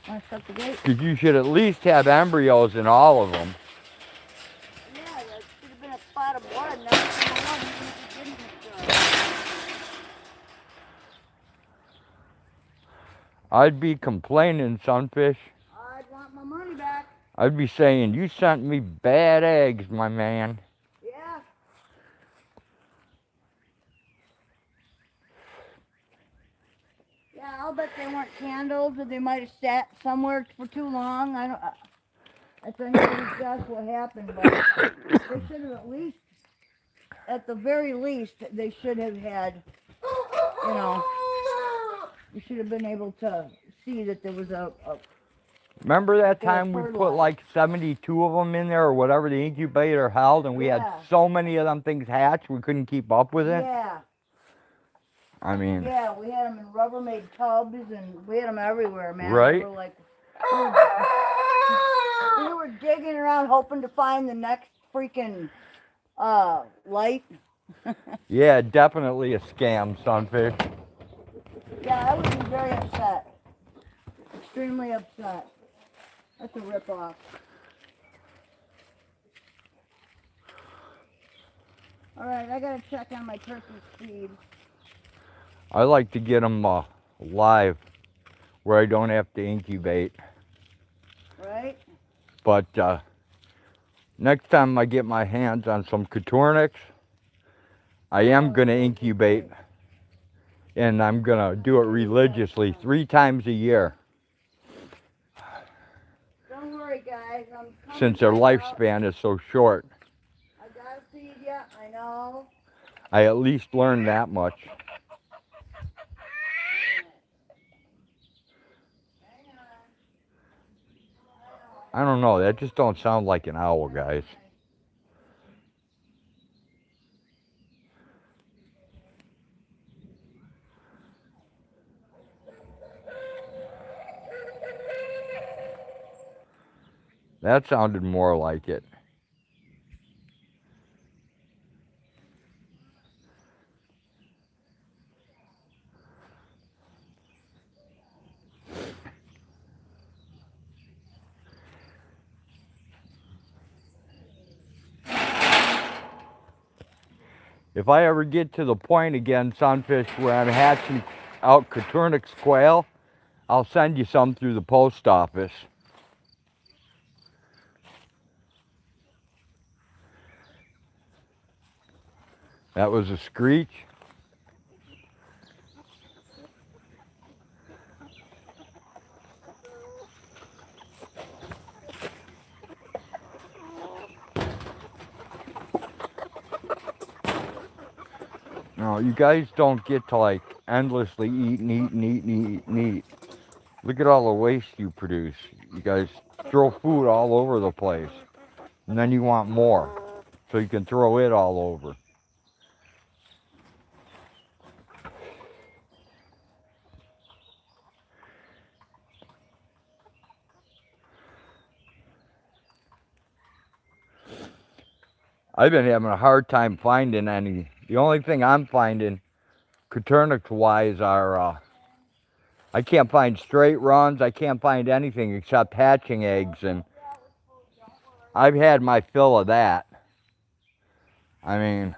S2: Want to shut the gate?
S1: Because you should at least have embryos in all of them.
S2: Yeah, there should have been a spot of blood in every single one, even if you didn't
S1: I'd be complaining, Sunfish.
S2: I'd want my money back.
S1: I'd be saying, you sent me bad eggs, my man.
S2: Yeah. Yeah, I'll bet they weren't candles, or they might have sat somewhere for too long. I don't. That's anybody's guess what happened, but they should have at least, at the very least, they should have had, you know, you should have been able to see that there was a
S1: Remember that time we put like 72 of them in there, or whatever the incubator held, and we had so many of them things hatched we couldn't keep up with it?
S2: Yeah.
S1: I mean,
S2: Yeah, we had them in Rubbermaid tubs, and we had them everywhere, man.
S1: Right?
S2: We were like, we were digging around hoping to find the next freaking light.
S1: yeah, definitely a scam, sunfish.
S2: Yeah, I would be very upset. Extremely upset. That's a ripoff. Alright, I gotta check on my turkey feed.
S1: I like to get them live where I don't have to incubate.
S2: Right?
S1: But next time I get my hands on some Coturnics, I am going to incubate, and I'm going to do it religiously 3 times a year
S2: Don't worry, guys. I'm coming
S1: since their
S2: back out.
S1: lifespan is so short.
S2: I gotta feed ya. I know.
S1: I at least learned that much.
S2: Hang on.
S1: I don't know, that just don't sound like an owl, guys. That sounded more like it. If I ever get to the point again, sunfish, where I'm hatching out Coturnic's quail, I'll send you some through the post office. That was a screech. No, you guys don't get to like endlessly eat and eat and eat and eat and eat. Look at all the waste you produce. You guys throw food all over the place. And then you want more. So you can throw it all over. I've been having a hard time finding any. The only thing I'm finding, Coturnics wise, are I can't find straight runs. I can't find anything except hatching eggs, and I've had my fill of that. I mean,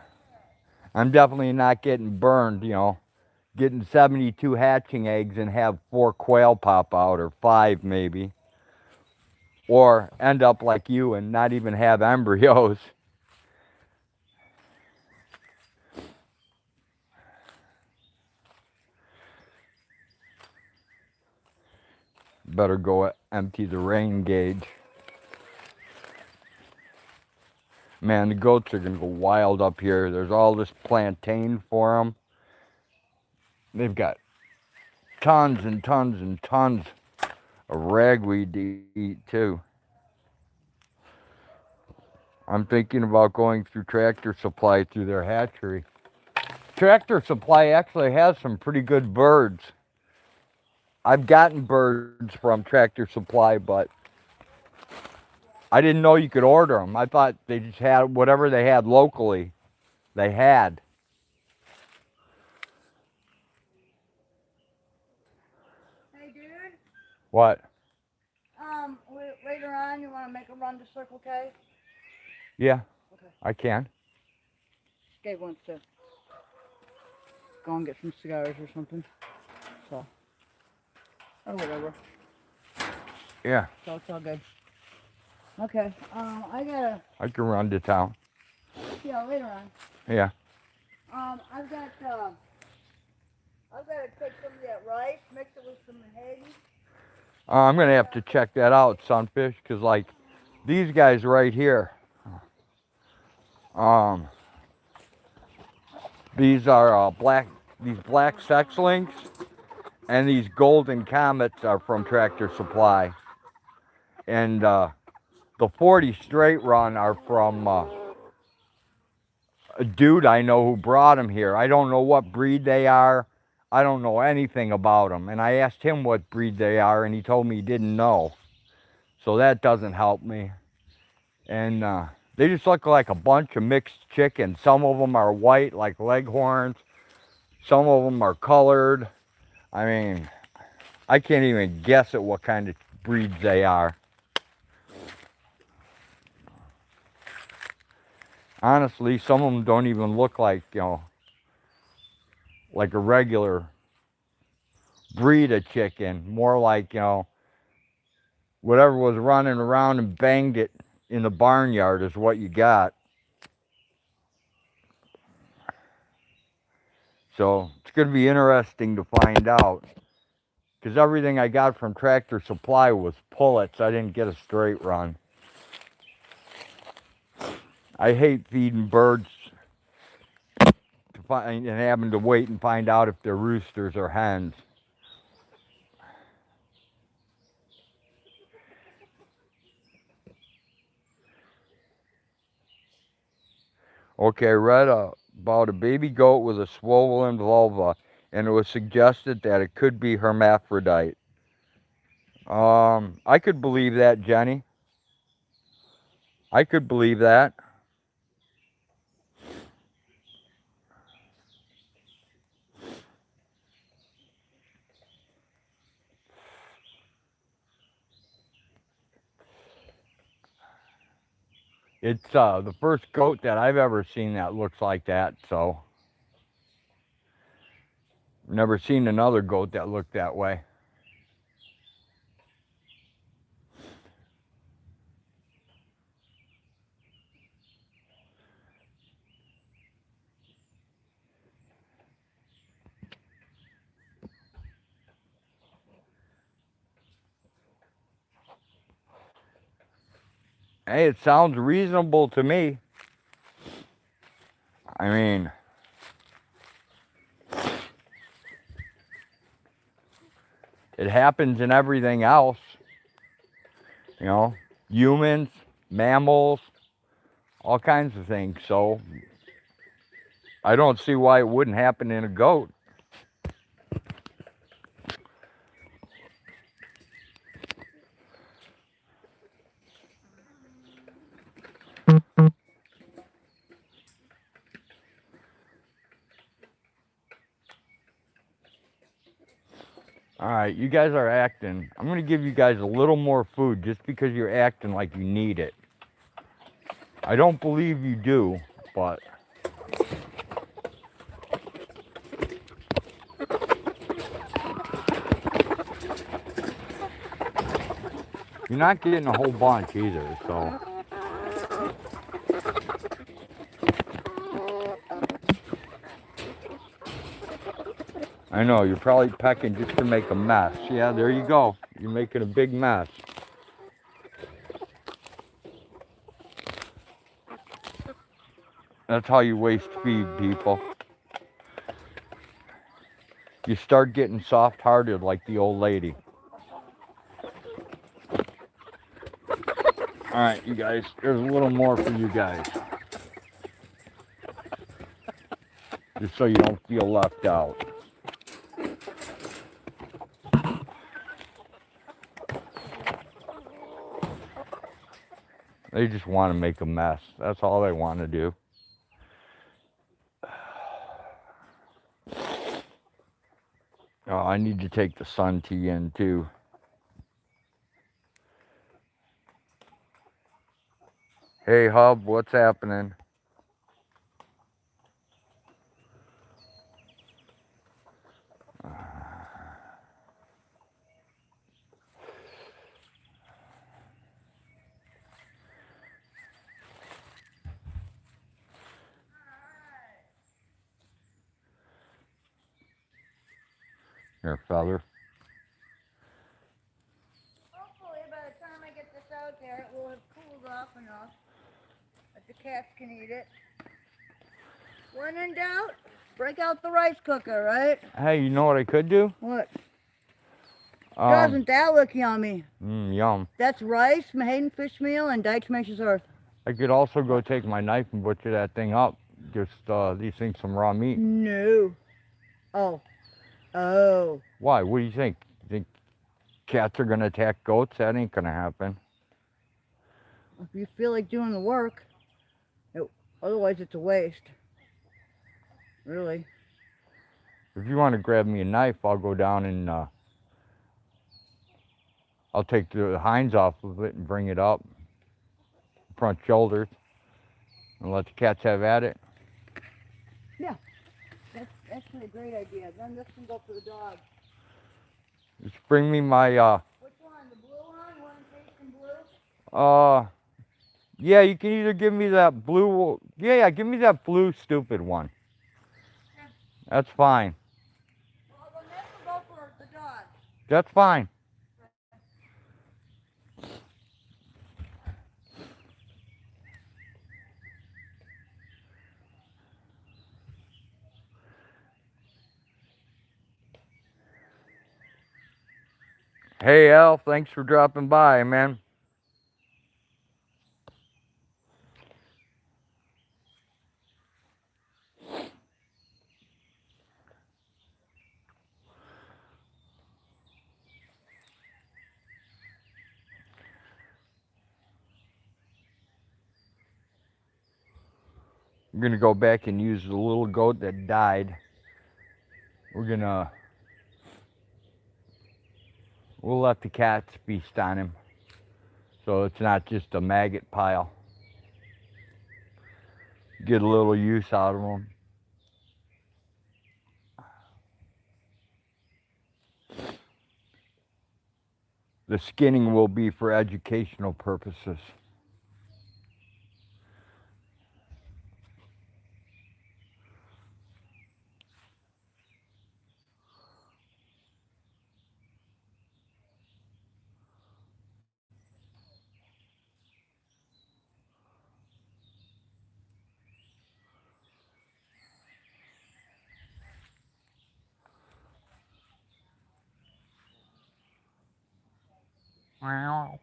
S1: I'm definitely not getting burned, you know, getting 72 hatching eggs and have 4 quail pop out, or 5 maybe. Or end up like you and not even have embryos. Better go empty the rain gauge. Man, the goats are going to go wild up here. There's all this plantain for them. They've got tons and tons and tons of ragweed to eat too. I'm thinking about going through Tractor Supply through their hatchery. Tractor Supply actually has some pretty good birds. I've gotten birds from Tractor Supply, but I didn't know you could order them. I thought they just had whatever they had locally, they had.
S2: Hey, dude.
S1: What?
S2: Later on, you want to make a run to Circle K?
S1: Yeah,
S2: Okay.
S1: I can.
S2: Gabe wants to go and get some cigars or something. So, or whatever.
S1: Yeah,
S2: So it's all good. Okay.
S1: I can run to town.
S2: Yeah, later on.
S1: Yeah.
S2: I've got to take some of that rice, mix it with some Hagen.
S1: I'm going to have to check that out, sunfish, because like these guys right here, these are these black sex links, and these golden comets are from Tractor Supply. And the 40 straight run are from a dude I know who brought them here. I don't know what breed they are. I don't know anything about them. And I asked him what breed they are, and he told me he didn't know. So that doesn't help me. And they just look like a bunch of mixed chickens. Some of them are white, like leghorns. Some of them are colored. I mean, I can't even guess at what kind of breeds they are. Honestly, some of them don't even look like, you know, like a regular breed of chicken. More like, you know, whatever was running around and banged it in the barnyard is what you got. So it's going to be interesting to find out. Because everything I got from Tractor Supply was pullets. I didn't get a straight run. I hate feeding birds to find, and having to wait and find out if they're roosters or hens. Okay, I read about a baby goat with a swollen vulva, and it was suggested that it could be hermaphrodite. I could believe that, Jenny. I could believe that. It's the first goat that I've ever seen that looks like that, so. Never seen another goat that looked that way. Hey, it sounds reasonable to me. I mean, it happens in everything else. You know, humans, mammals, all kinds of things. So I don't see why it wouldn't happen in a goat. All right, you guys are acting. I'm going to give you guys a little more food just because you're acting like you need it. I don't believe you do, but you're not getting a whole bunch either, so. I know, you're probably pecking just to make a mess. Yeah, there you go. You're making a big mess. That's how you waste feed, people. You start getting soft-hearted like the old lady. All right, you guys, there's a little more for you guys. Just so you don't feel left out. They just want to make a mess. That's all they want to do. Oh, I need to take the sun tea in too. Hey, Hub, what's happening? Here, feather.
S2: Hopefully by the time I get this out there, it will have cooled off enough that the cats can eat it. When in doubt, break out the rice cooker, right?
S1: Hey, you know what I could do?
S2: What? Doesn't that look yummy?
S1: Yum.
S2: That's rice, Mahaden fish meal, and Deichmeister's earth.
S1: I could also go take my knife and butcher that thing up. Just these things some raw meat.
S2: No. Oh. Oh.
S1: Why? What do you think? You think cats are going to attack goats? That ain't going to happen.
S2: If you feel like doing the work, otherwise it's a waste. Really.
S1: If you want to grab me a knife, I'll go down and I'll take the hinds off of it and bring it up, front shoulders, and let the cats have at it.
S2: Yeah, that's actually a great idea. Then this can go for the dog.
S1: Just bring me my,
S2: Which one? The blue one? One facing blue?
S1: yeah, you can either give me that blue, yeah, give me that blue stupid one.
S2: Yeah.
S1: That's fine.
S2: Well, then this will go for the dog.
S1: That's fine. Hey, Al, thanks for dropping by, man. I'm gonna go back and use the little goat that died. We'll let the cats feast on him, so it's not just a maggot pile. Get a little use out of them. The skinning will be for educational purposes. Wow.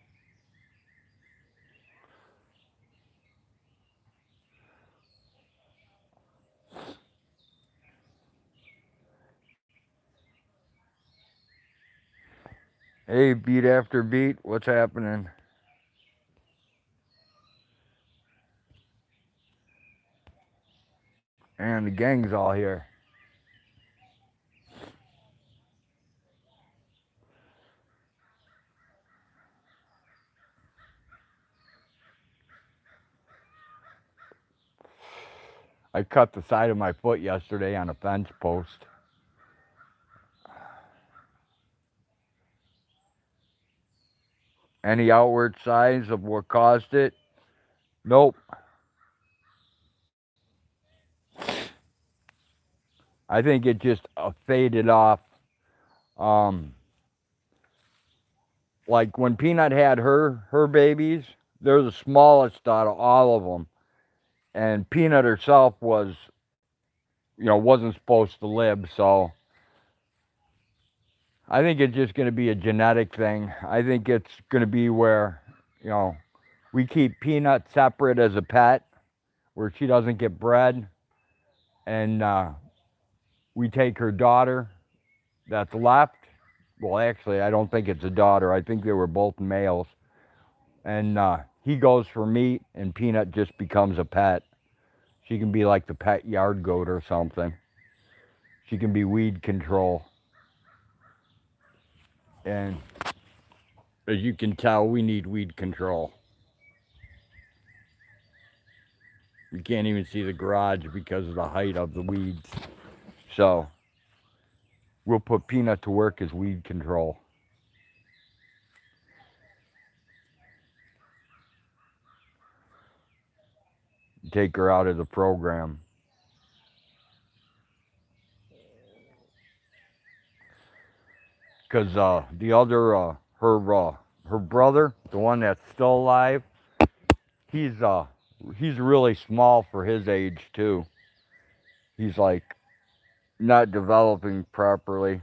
S1: Hey, beat after beat, what's happening? And the gang's all here. I cut the side of my foot yesterday on a fence post. Any outward signs of what caused it? Nope. I think it just faded off. Like when Peanut had her babies, they're the smallest out of all of them. And Peanut herself wasn't supposed to live, so I think it's just going to be a genetic thing. I think it's going to be where, we keep Peanut separate as a pet, where she doesn't get bred, and we take her daughter that's left. Well, actually, I don't think it's a daughter. I think they were both males. And he goes for meat, and Peanut just becomes a pet. She can be like the pet yard goat or something. She can be weed control. And as you can tell, we need weed control. You can't even see the garage because of the height of the weeds. So we'll put Peanut to work as weed control. Take her out of the program. Because the other, her brother, the one that's still alive, he's really small for his age too. He's like not developing properly.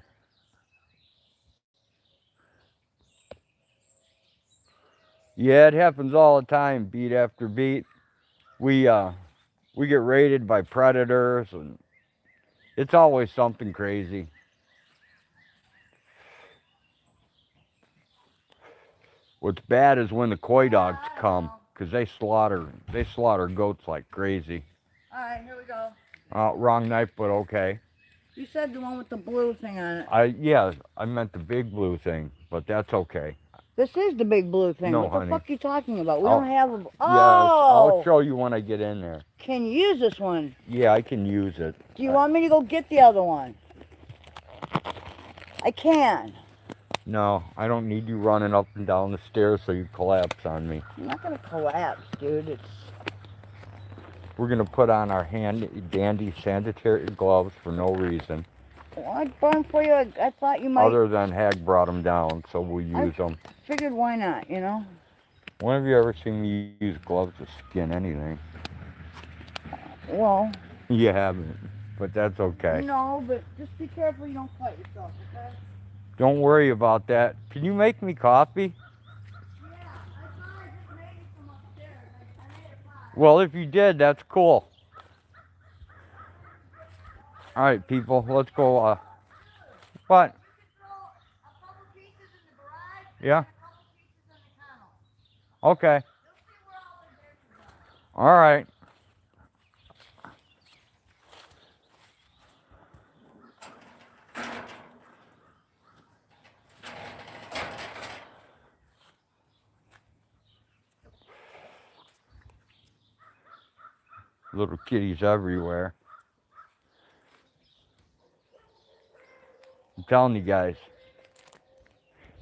S1: Yeah, it happens all the time, beat after beat. We get raided by predators, and it's always something crazy. What's bad is when the coy dogs come, because they slaughter goats like crazy.
S2: Alright, here we go.
S1: Wrong knife, but okay.
S2: You said the one with the blue thing on it.
S1: I meant the big blue thing, but that's okay.
S2: This is the big blue thing.
S1: No,
S2: what the
S1: honey.
S2: fuck are you talking about? We don't have a...
S1: Yes,
S2: Oh!
S1: I'll show you when I get in there.
S2: Can you use this one?
S1: Yeah, I can use it.
S2: Do you want me to go get the other one? I can.
S1: No, I don't need you running up and down the stairs so you collapse on me.
S2: I'm not gonna collapse, dude.
S1: We're gonna put on our dandy sanitary gloves for no reason.
S2: Well, I bought them for you. I thought you might...
S1: Other than Hag brought them down, so we'll use them.
S2: Figured why not, you know?
S1: When have you ever seen me use gloves to skin anything?
S2: Well...
S1: You haven't, but that's okay.
S2: No, but just be careful you don't cut yourself, okay?
S1: Don't worry about that. Can you make me coffee?
S2: Yeah, I thought I just made it from upstairs. I made a pot.
S1: Well, if you did, that's cool. All right, people, let's go. What?
S2: We could throw a couple pieces in the garage
S1: Yeah?
S2: and a couple pieces in the tunnel.
S1: Okay.
S2: You'll see where all the dirt is on.
S1: All right. Little kitties everywhere. I'm telling you guys,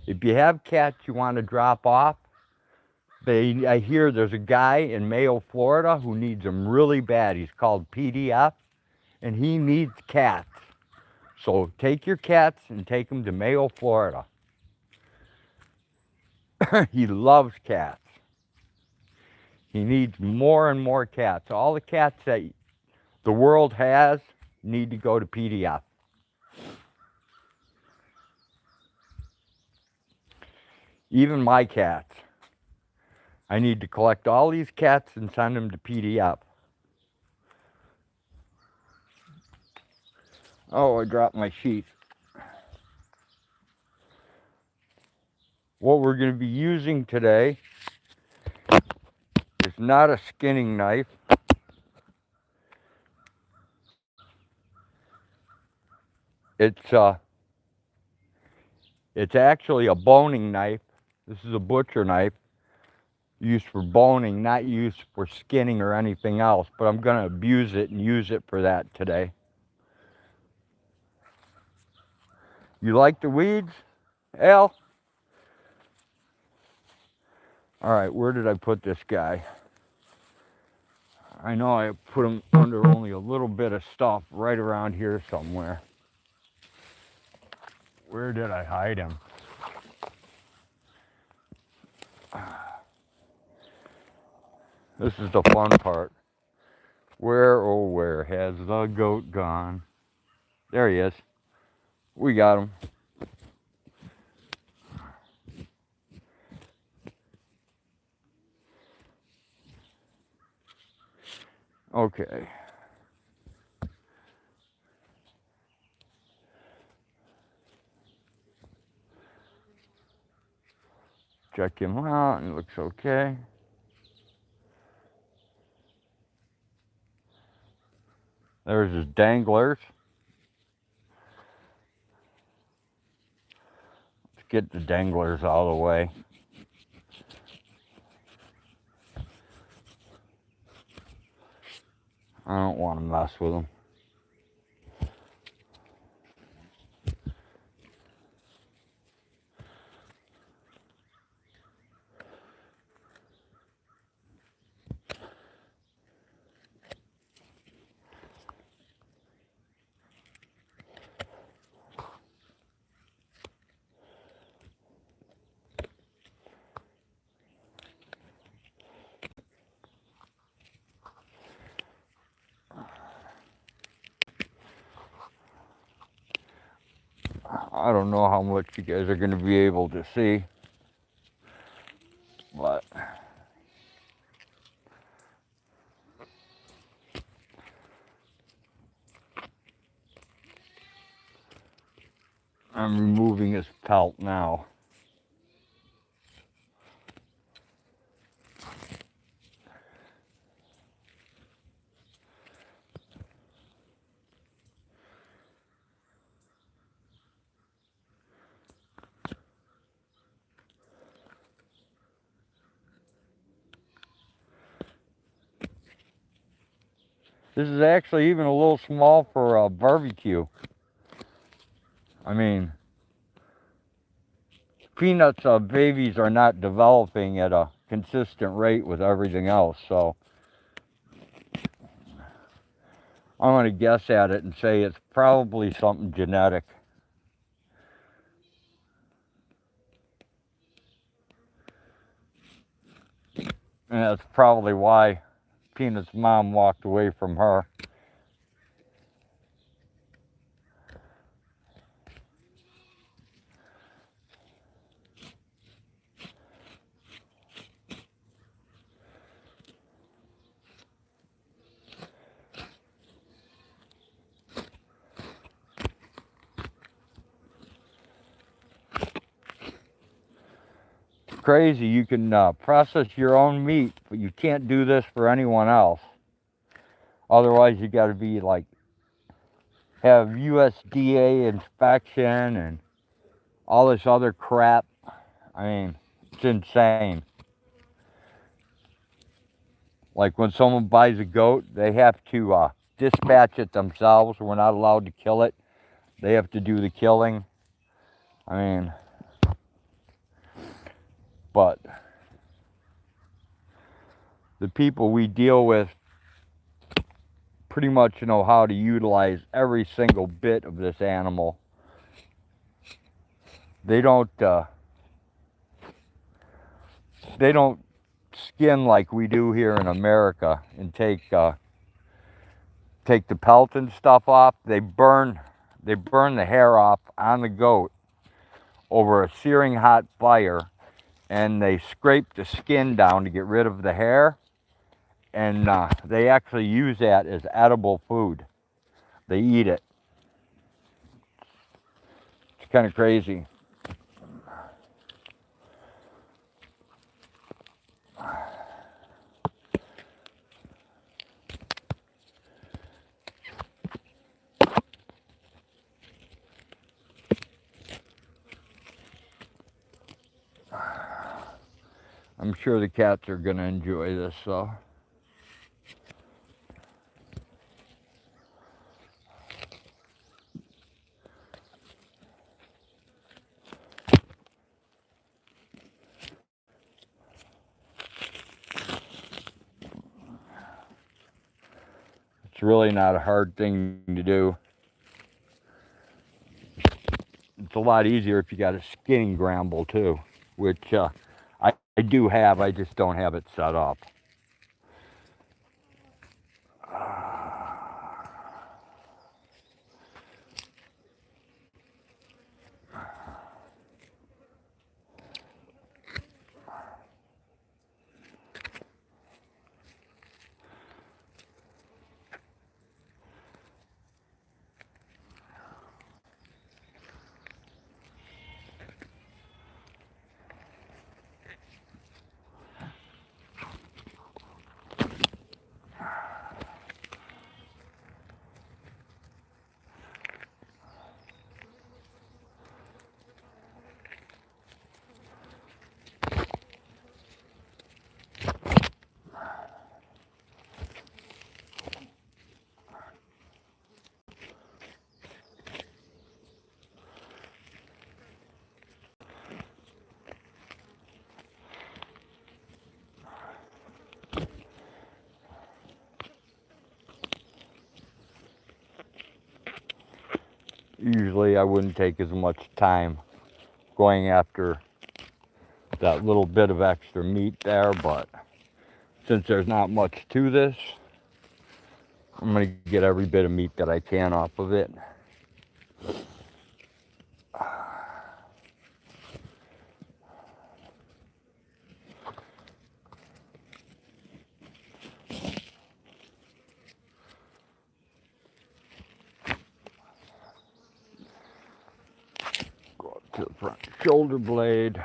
S1: if you have cats you want to drop off, I hear there's a guy in Mayo, Florida who needs them really bad. He's called PDF, and he needs cats. So take your cats and take them to Mayo, Florida. He loves cats. He needs more and more cats. All the cats that the world has need to go to PDF. Even my cats. I need to collect all these cats and send them to PDF. Oh, I dropped my sheet. What we're going to be using today is not a skinning knife. It's actually a boning knife. This is a butcher knife used for boning, not used for skinning or anything else, but I'm going to abuse it and use it for that today. You like the weeds, Al? All right, where did I put this guy? I know I put him under only a little bit of stuff right around here somewhere. Where did I hide him? This is the fun part. Where, oh where has the goat gone? There he is. We got him. Okay. Check him out, and it looks okay. There's his danglers. Let's get the danglers out of the way. I don't want to mess with them. I don't know how much you guys are going to be able to see, but I'm removing his pelt now. This is actually even a little small for a barbecue. I mean, Peanuts babies are not developing at a consistent rate with everything else, so I'm going to guess at it and say it's probably something genetic. And that's probably why Peanut's mom walked away from her. Crazy, you can process your own meat, but you can't do this for anyone else. Otherwise, you got to be like, have USDA inspection and all this other crap. I mean, it's insane. Like when someone buys a goat, they have to dispatch it themselves. We're not allowed to kill it. They have to do the killing. I mean, but the people we deal with pretty much know how to utilize every single bit of this animal. They don't skin like we do here in America and take the pelt and stuff off. They burn the hair off on the goat over a searing hot fire, and they scrape the skin down to get rid of the hair, and they actually use that as edible food. They eat it. It's kind of crazy. I'm sure the cats are going to enjoy this, so. It's really not a hard thing to do. It's a lot easier if you got a skinning gramble too, which I do have. I just don't have it set up. Usually I wouldn't take as much time going after that little bit of extra meat there, but since there's not much to this, I'm going to get every bit of meat that I can off of it. Go up to the front shoulder blade.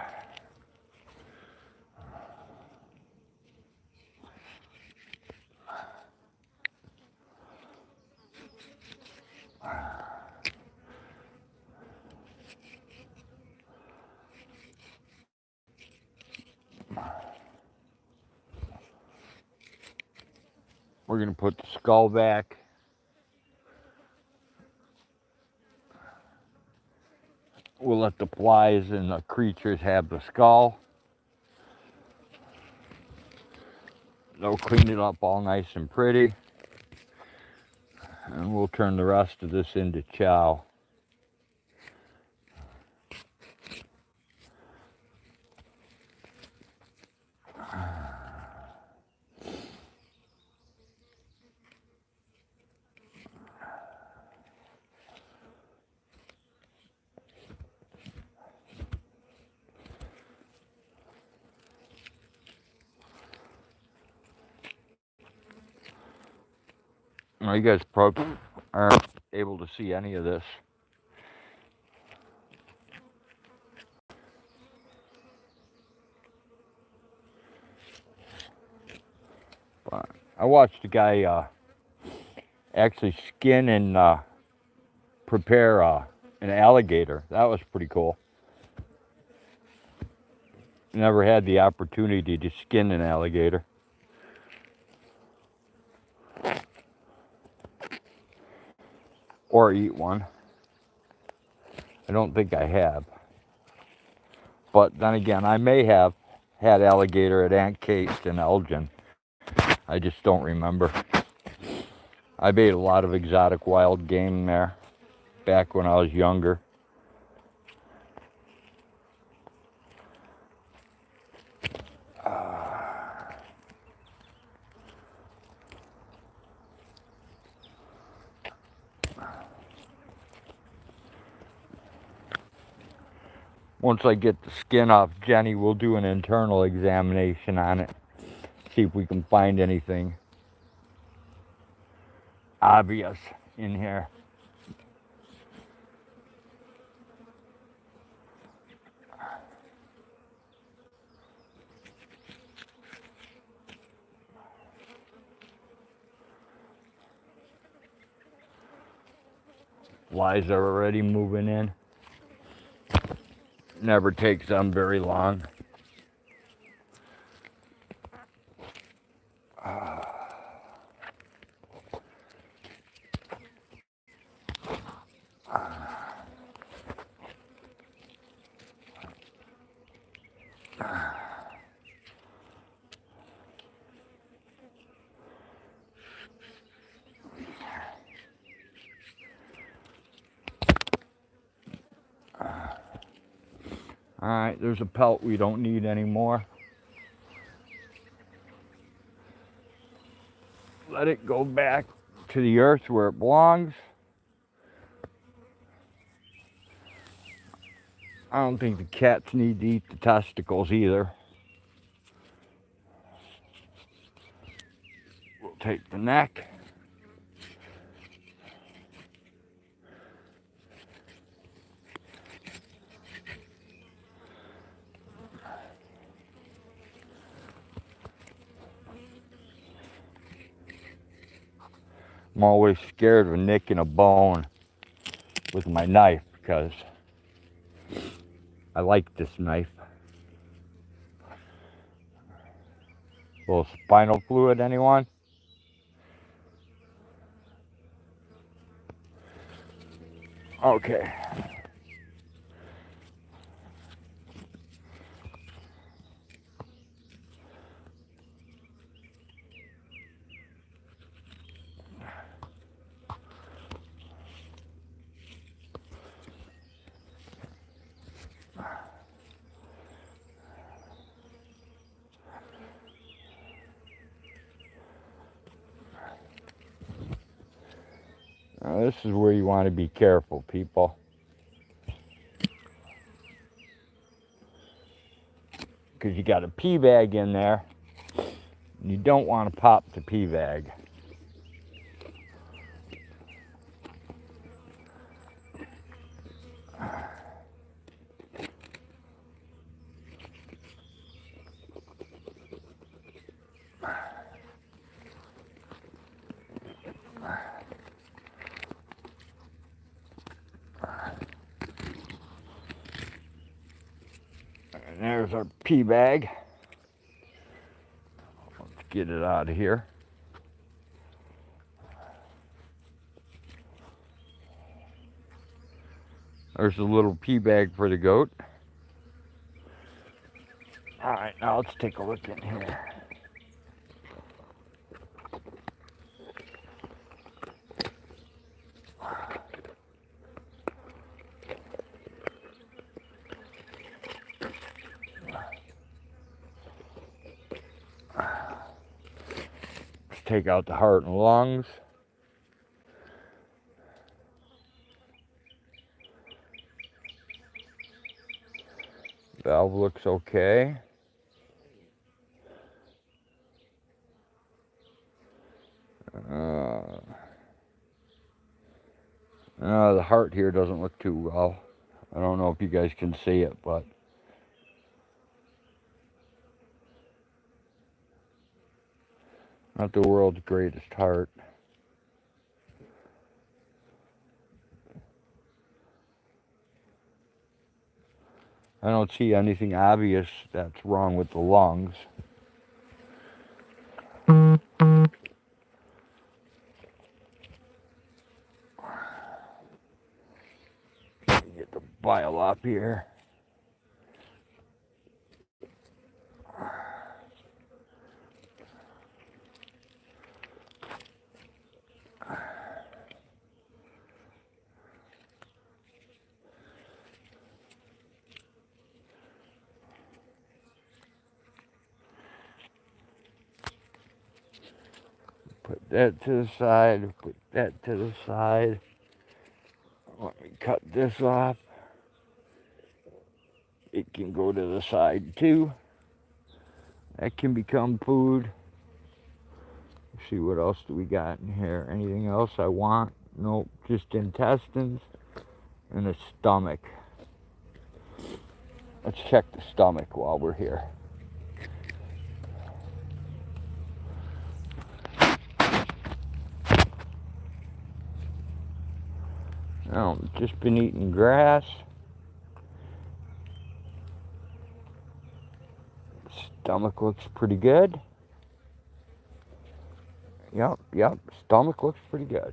S1: We're going to put the skull back. We'll let the flies and the creatures have the skull. They'll clean it up all nice and pretty. And we'll turn the rest of this into chow. Well, you guys probably aren't able to see any of this. But I watched a guy actually skin and prepare an alligator. That was pretty cool. Never had the opportunity to skin an alligator. Or eat one. I don't think I have. But then again, I may have had alligator at Aunt Kate's in Elgin. I just don't remember. I ate a lot of exotic wild game there back when I was younger. Once I get the skin off Jenny, we'll do an internal examination on it. See if we can find anything obvious in here. Flies are already moving in. Never takes them very long. Alright, there's a pelt we don't need anymore. Let it go back to the earth where it belongs. I don't think the cats need to eat the testicles either. We'll take the neck. I'm always scared of nicking a bone with my knife because I like this knife. A little spinal fluid, anyone? Okay. Now, this is where you want to be careful, people. Because you got a pee bag in there. You don't want to pop the pee bag. And there's our pee bag. Let's get it out of here. There's a little pee bag for the goat. Alright, now let's take a look in here. Let's take out the heart and lungs. Valve looks okay. The heart here doesn't look too well. I don't know if you guys can see it, but not the world's greatest heart. I don't see anything obvious that's wrong with the lungs. Get the bile up here. Put that to the side, put that to the side. Let me cut this off. It can go to the side too. That can become food. Let's see, what else do we got in here? Anything else I want? Nope, just intestines and a stomach. Let's check the stomach while we're here. Oh, just been eating grass. Stomach looks pretty good. Yep, stomach looks pretty good.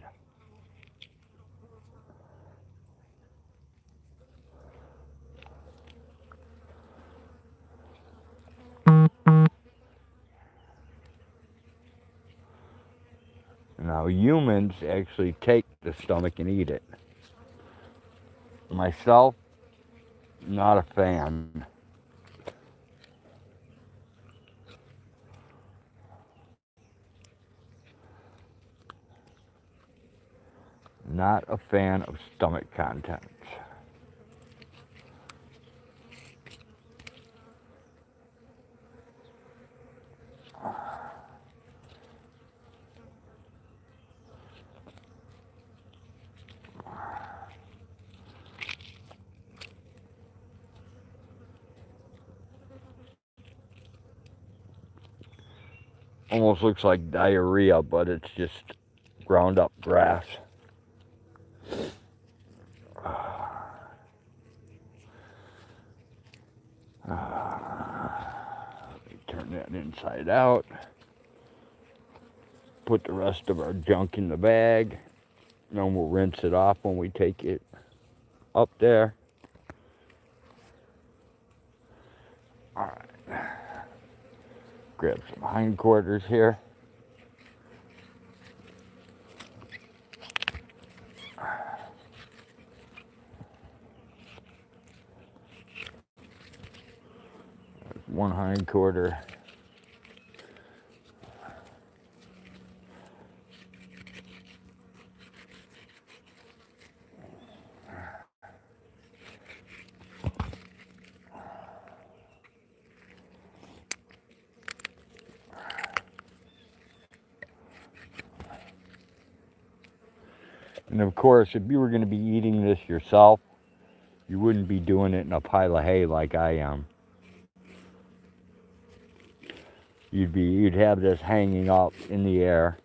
S1: Now, humans actually take the stomach and eat it. Myself, not a fan. Not a fan of stomach contents. Almost looks like diarrhea, but it's just ground up grass. Let me turn that inside out. Put the rest of our junk in the bag. Then we'll rinse it off when we take it up there. Alright. Grab some hindquarters here. One hindquarter. And of course, if you were going to be eating this yourself, you wouldn't be doing it in a pile of hay like I am. You'd have this hanging up in the air.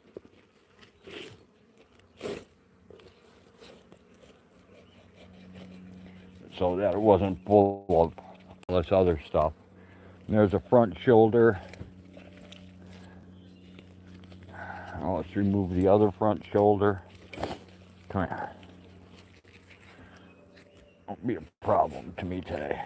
S1: So that it wasn't full of all this other stuff. And there's a front shoulder. Now let's remove the other front shoulder. Come here. Won't be a problem to me today.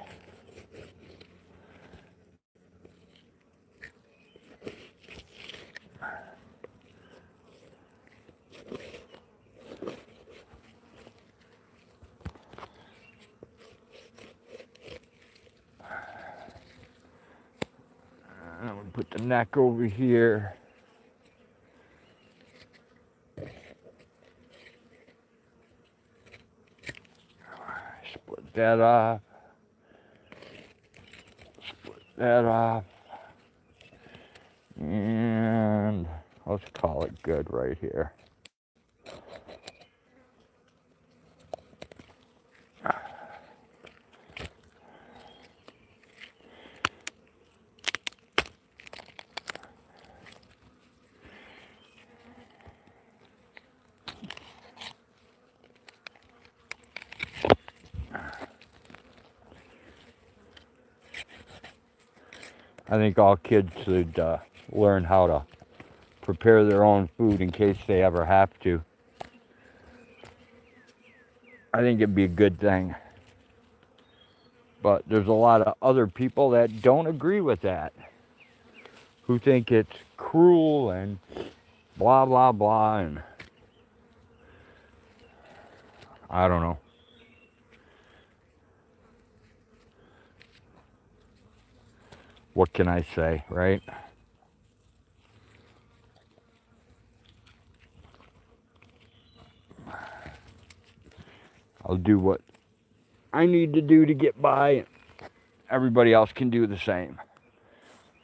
S1: I'm gonna put the neck over here. Split that off. Split that off. And let's call it good right here. I think all kids should learn how to prepare their own food in case they ever have to. I think it'd be a good thing. But there's a lot of other people that don't agree with that, who think it's cruel and blah, blah, blah, and I don't know. What can I say, right? I'll do what I need to do to get by. Everybody else can do the same.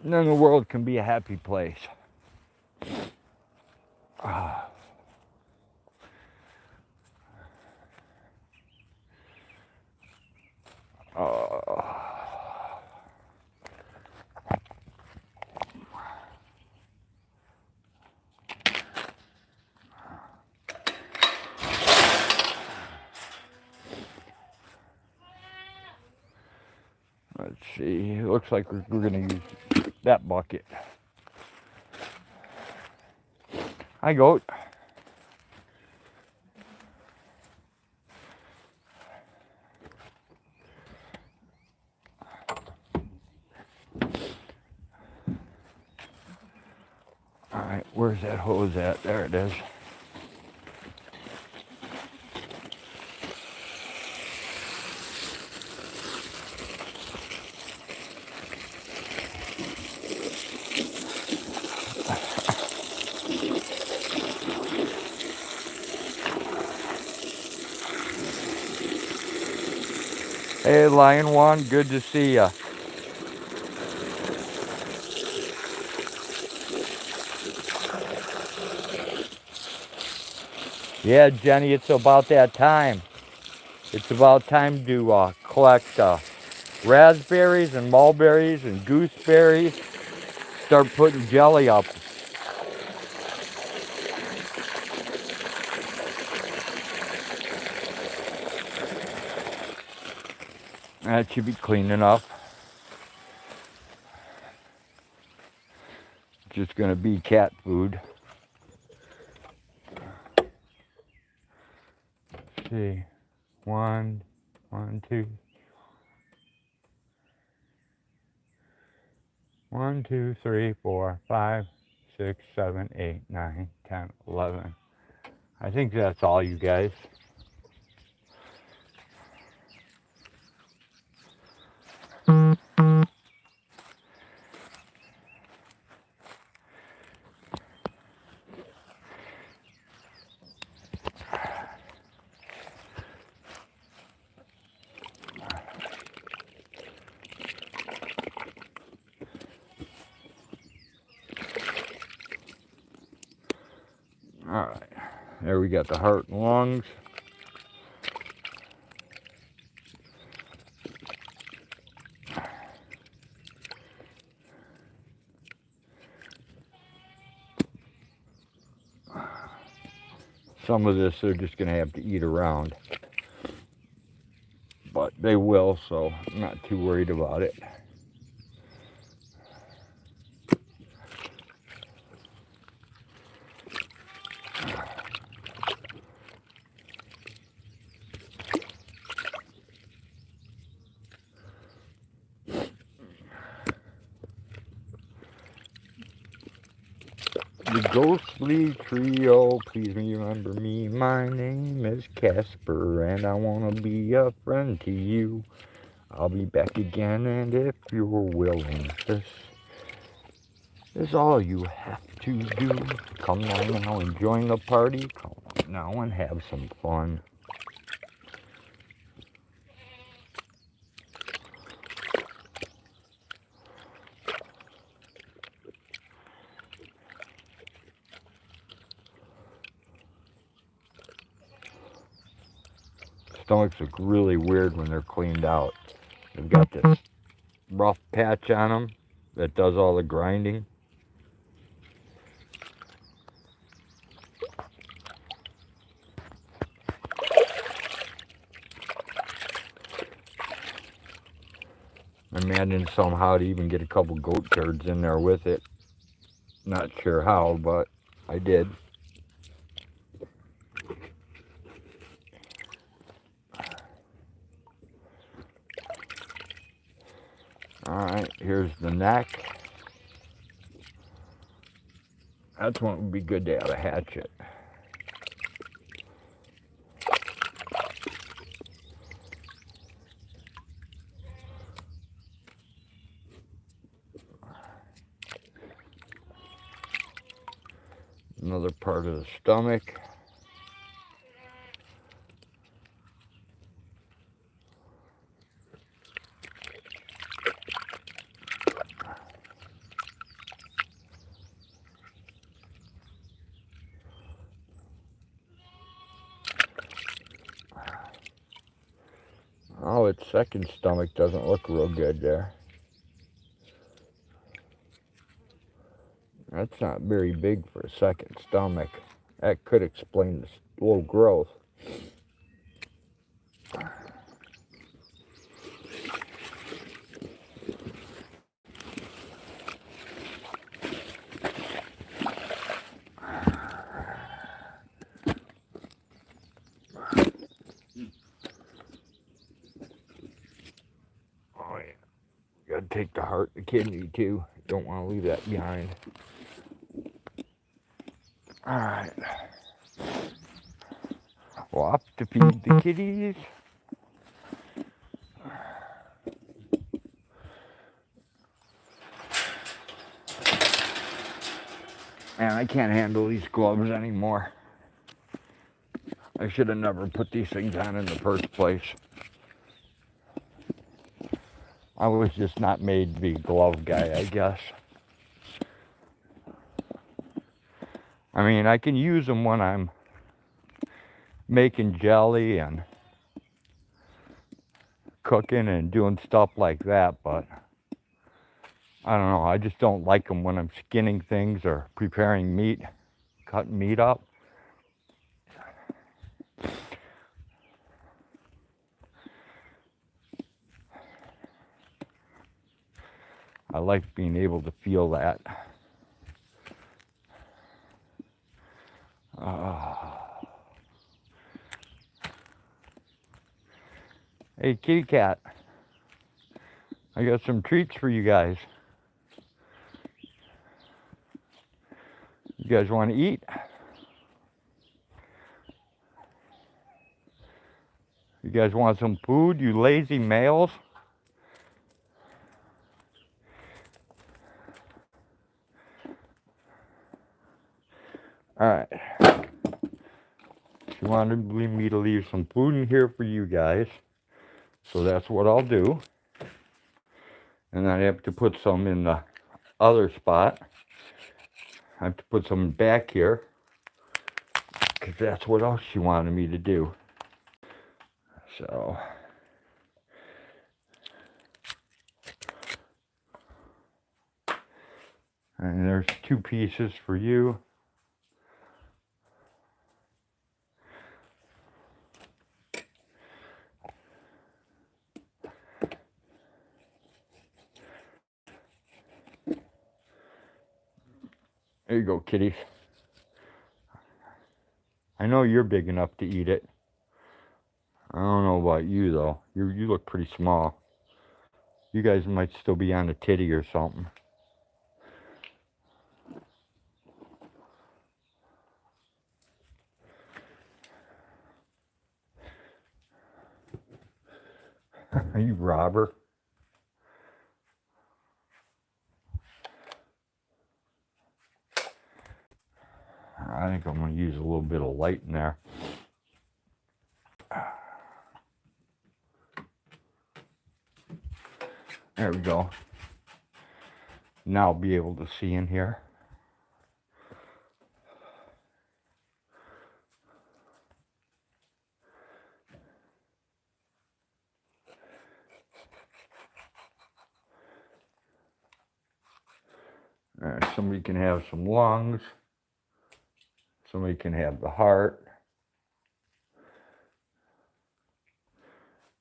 S1: And then the world can be a happy place. Let's see, it looks like we're gonna use that bucket. Hi, goat. All right, where's that hose at? There it is. Hey, Lion One, good to see ya. Yeah, Jenny, it's about that time. It's about time to collect raspberries and mulberries and gooseberries. Start putting jelly up. That should be clean enough. Just gonna be cat food. Let's see. One, two. 1, 2, 3, 4, 5, 6, 7, 8, 9, 10, 11. I think that's all, you guys. All right, there we got the heart and lungs. Some of this they're just gonna have to eat around, but they will, so I'm not too worried about it. The ghostly trio, please remember me. My name is Casper, and I want to be a friend to you. I'll be back again, and if you're willing, this is all you have to do. Come on now and join the party. Come on now and have some fun. Stomachs look really weird when they're cleaned out. They've got this rough patch on them that does all the grinding. I managed somehow to even get a couple goat turds in there with it. Not sure how, but I did. Alright, here's the neck. That's when it would be good to have a hatchet. Another part of the stomach. Oh, its second stomach doesn't look real good there. That's not very big for a second stomach. That could explain this little growth. Oh yeah, gotta take the heart, the kidney too. Don't want to leave that behind. Alright. Well, off to feed the kitties. Man, I can't handle these gloves anymore. I should have never put these things on in the first place. I was just not made to be a glove guy, I guess. I mean, I can use them when I'm making jelly and cooking and doing stuff like that, but I don't know, I just don't like them when I'm skinning things or preparing meat, cutting meat up. I like being able to feel that. Hey, kitty cat. I got some treats for you guys. You guys want to eat? You guys want some food, you lazy males? Alright. She wanted me to leave some food in here for you guys. So that's what I'll do. And then I have to put some in the other spot. I have to put some back here. Because that's what else she wanted me to do. So. And there's 2 pieces for you. There you go, kitties. I know you're big enough to eat it. I don't know about you, though. You look pretty small. You guys might still be on a titty or something. You robber. I think I'm going to use a little bit of light in there. There we go. Now I'll be able to see in here. Somebody can have some lungs. Somebody can have the heart.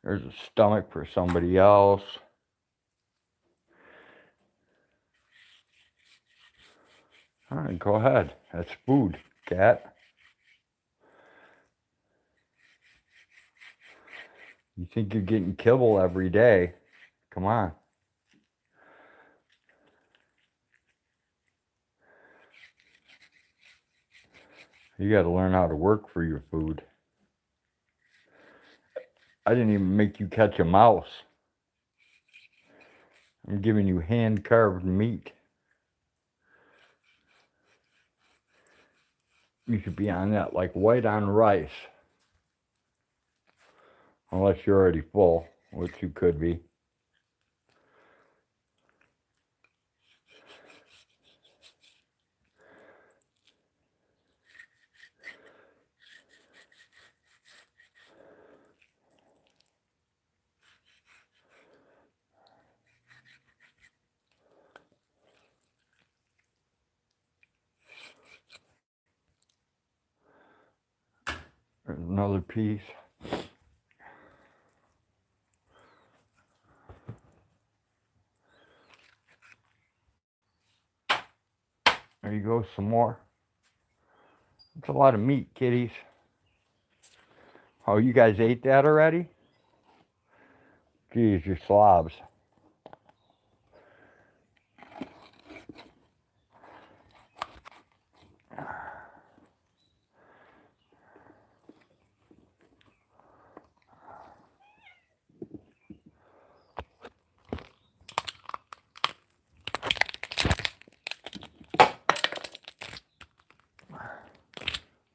S1: There's a stomach for somebody else. All right, go ahead. That's food, cat. You think you're getting kibble every day? Come on. You got to learn how to work for your food. I didn't even make you catch a mouse. I'm giving you hand-carved meat. You should be on that like white on rice. Unless you're already full, which you could be. There's another piece. There you go, some more. That's a lot of meat, kitties. Oh, you guys ate that already? Geez, you're slobs.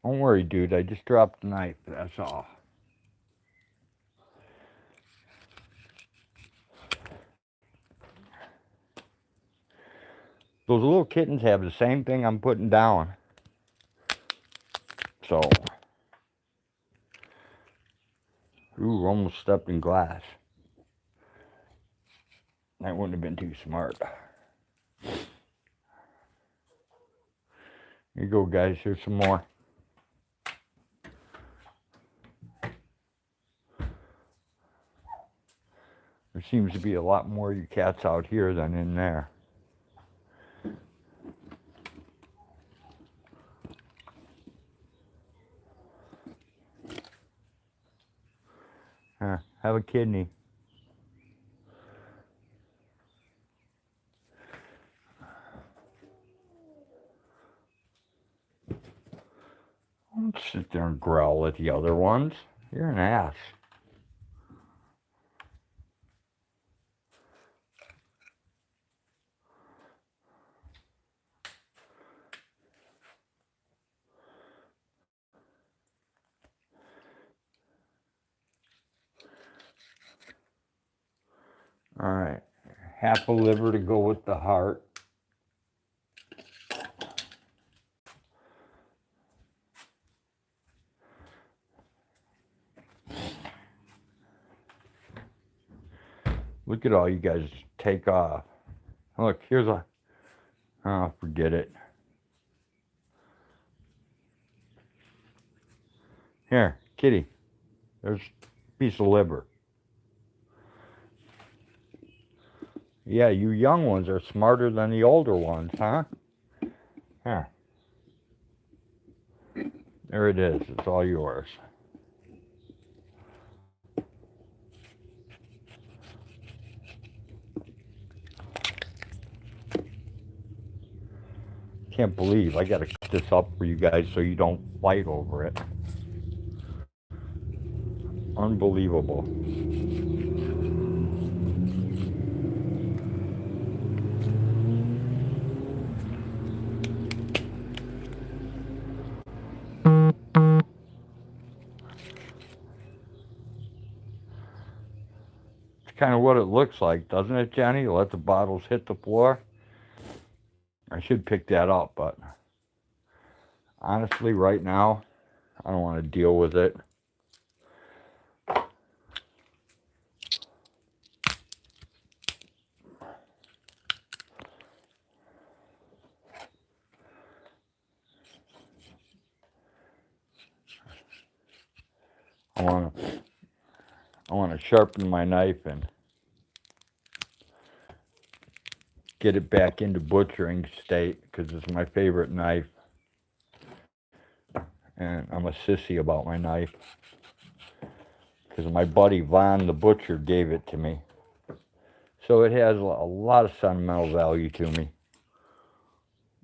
S1: Don't worry, dude. I just dropped the knife. That's all. Those little kittens have the same thing I'm putting down. So. Ooh, almost stepped in glass. That wouldn't have been too smart. Here you go, guys. Here's some more. There seems to be a lot more of you cats out here than in there. Have a kidney. Don't sit there and growl at the other ones. You're an ass. All right, half a liver to go with the heart. Look at all you guys take off. Look, here's a, oh, forget it. Here, kitty, there's a piece of liver. Yeah, you young ones are smarter than the older ones, huh? Here. There it is. It's all yours. Can't believe I gotta cut this up for you guys so you don't fight over it. Unbelievable. kind of what it looks like, doesn't it, Jenny? Let the bottles hit the floor. I should pick that up, but honestly, right now, I don't want to deal with it. I want to sharpen my knife and get it back into butchering state because it's my favorite knife. And I'm a sissy about my knife because my buddy Von the butcher gave it to me. So it has a lot of sentimental value to me.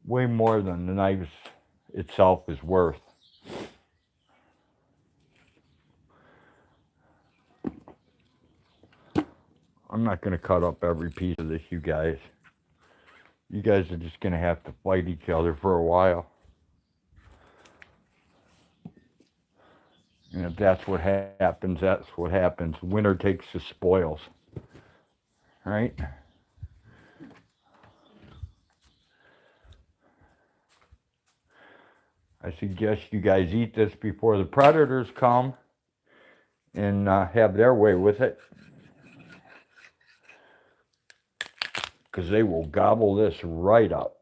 S1: Way more than the knife itself is worth. I'm not going to cut up every piece of this, you guys. You guys are just going to have to fight each other for a while. And if that's what happens, that's what happens. Winner takes the spoils. Right? I suggest you guys eat this before the predators come and have their way with it. Because they will gobble this right up.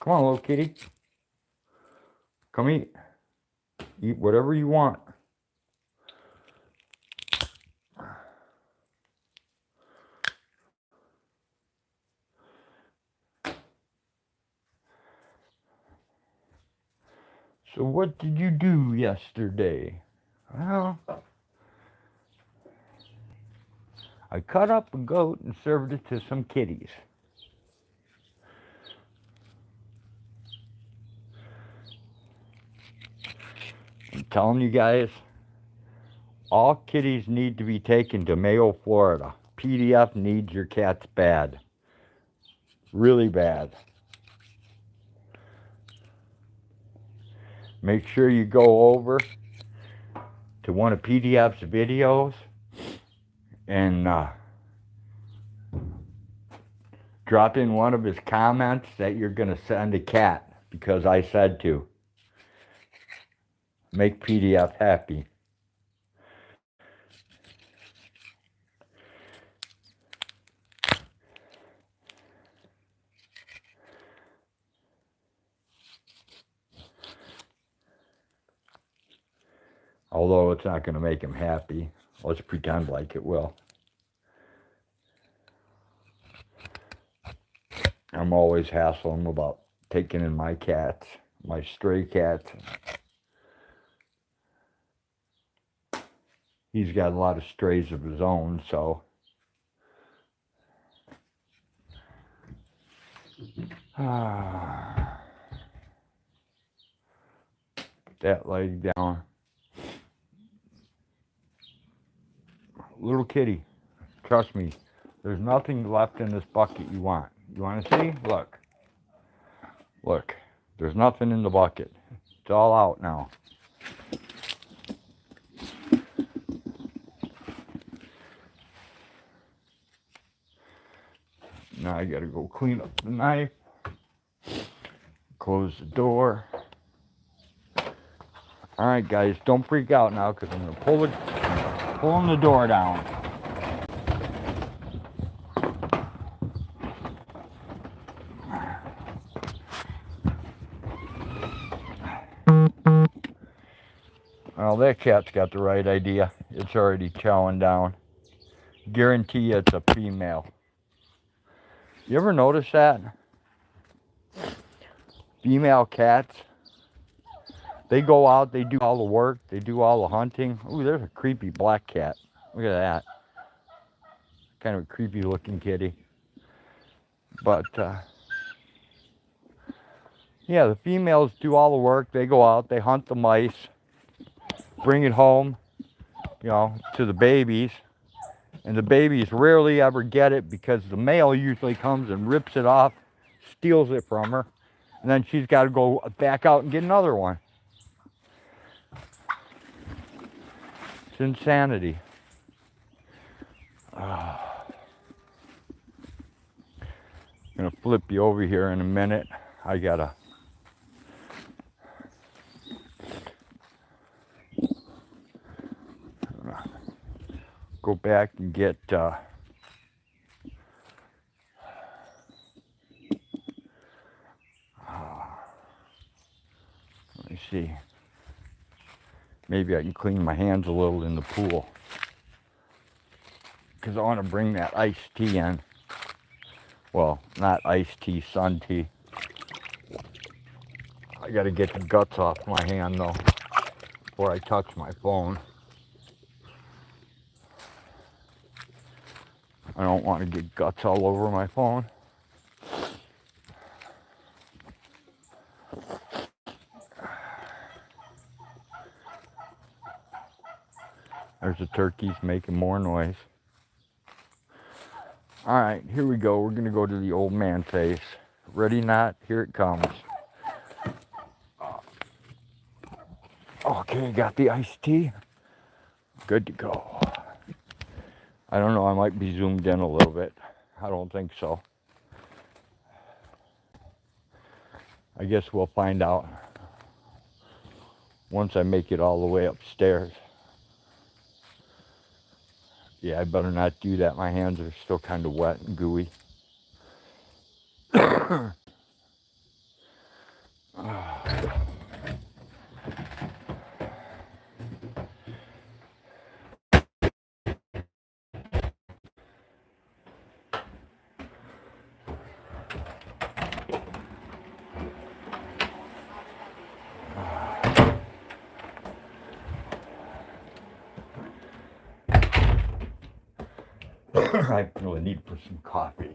S1: Come on, little kitty. Come eat. Eat whatever you want. So what did you do yesterday? Well, I cut up a goat and served it to some kitties. I'm telling you guys, all kitties need to be taken to Mayo, Florida. PDF needs your cats bad. Really bad. Make sure you go over to one of PDF's videos and drop in one of his comments that you're going to send a cat because I said to. Make PDF happy. Although it's not going to make him happy. Let's pretend like it will. I'm always hassling him about taking in my cats, my stray cats. He's got a lot of strays of his own, so. Put that leg down. Little kitty, trust me, there's nothing left in this bucket you want. You want to see? Look. Look, there's nothing in the bucket. It's all out now. Now I gotta go clean up the knife. Close the door. Alright guys, don't freak out now because I'm gonna pulling the door down. Well, that cat's got the right idea. It's already chowing down. Guarantee it's a female. You ever notice that? Female cats, they go out, they do all the work, they do all the hunting. Ooh, there's a creepy black cat. Look at that. Kind of a creepy looking kitty. But, yeah, the females do all the work. They go out, they hunt the mice, bring it home, you know, to the babies. And the babies rarely ever get it because the male usually comes and rips it off, steals it from her, and then she's got to go back out and get another one. It's insanity. I'm gonna flip you over here in a minute. I gotta go back and get let me see. Maybe I can clean my hands a little in the pool, because I want to bring that iced tea in. Well, not iced tea, sun tea. I gotta get the guts off my hand though before I touch my phone. I don't want to get guts all over my phone. There's the turkeys making more noise. All right, here we go. We're gonna go to the old man face. Ready, not? Here it comes. Okay, got the iced tea. Good to go. I don't know, I might be zoomed in a little bit. I don't think so. I guess we'll find out once I make it all the way upstairs. Yeah, I better not do that. My hands are still kind of wet and gooey. I really need for some coffee.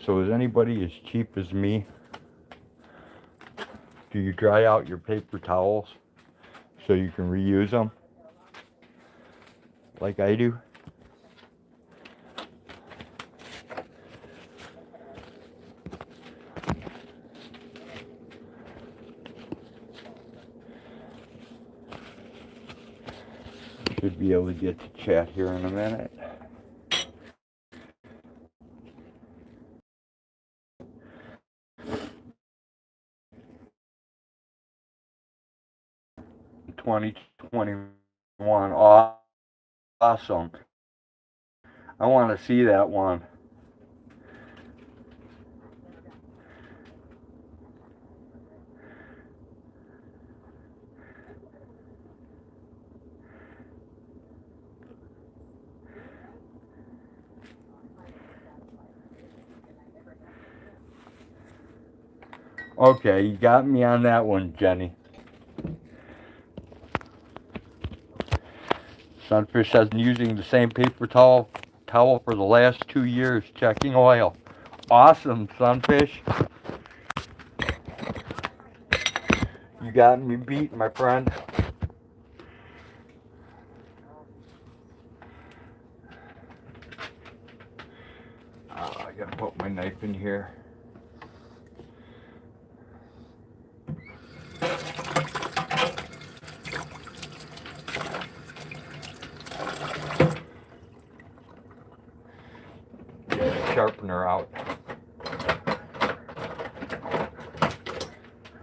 S1: So is anybody as cheap as me? Do you dry out your paper towels so you can reuse them like I do? Should be able to get to chat here in a minute. $2021, awesome. I want to see that one. Okay, you got me on that one, Jenny. Sunfish has been using the same paper towel for the last 2 years, checking oil. Awesome, Sunfish. You got me beat, my friend. I gotta put my knife in here. Sharpener out.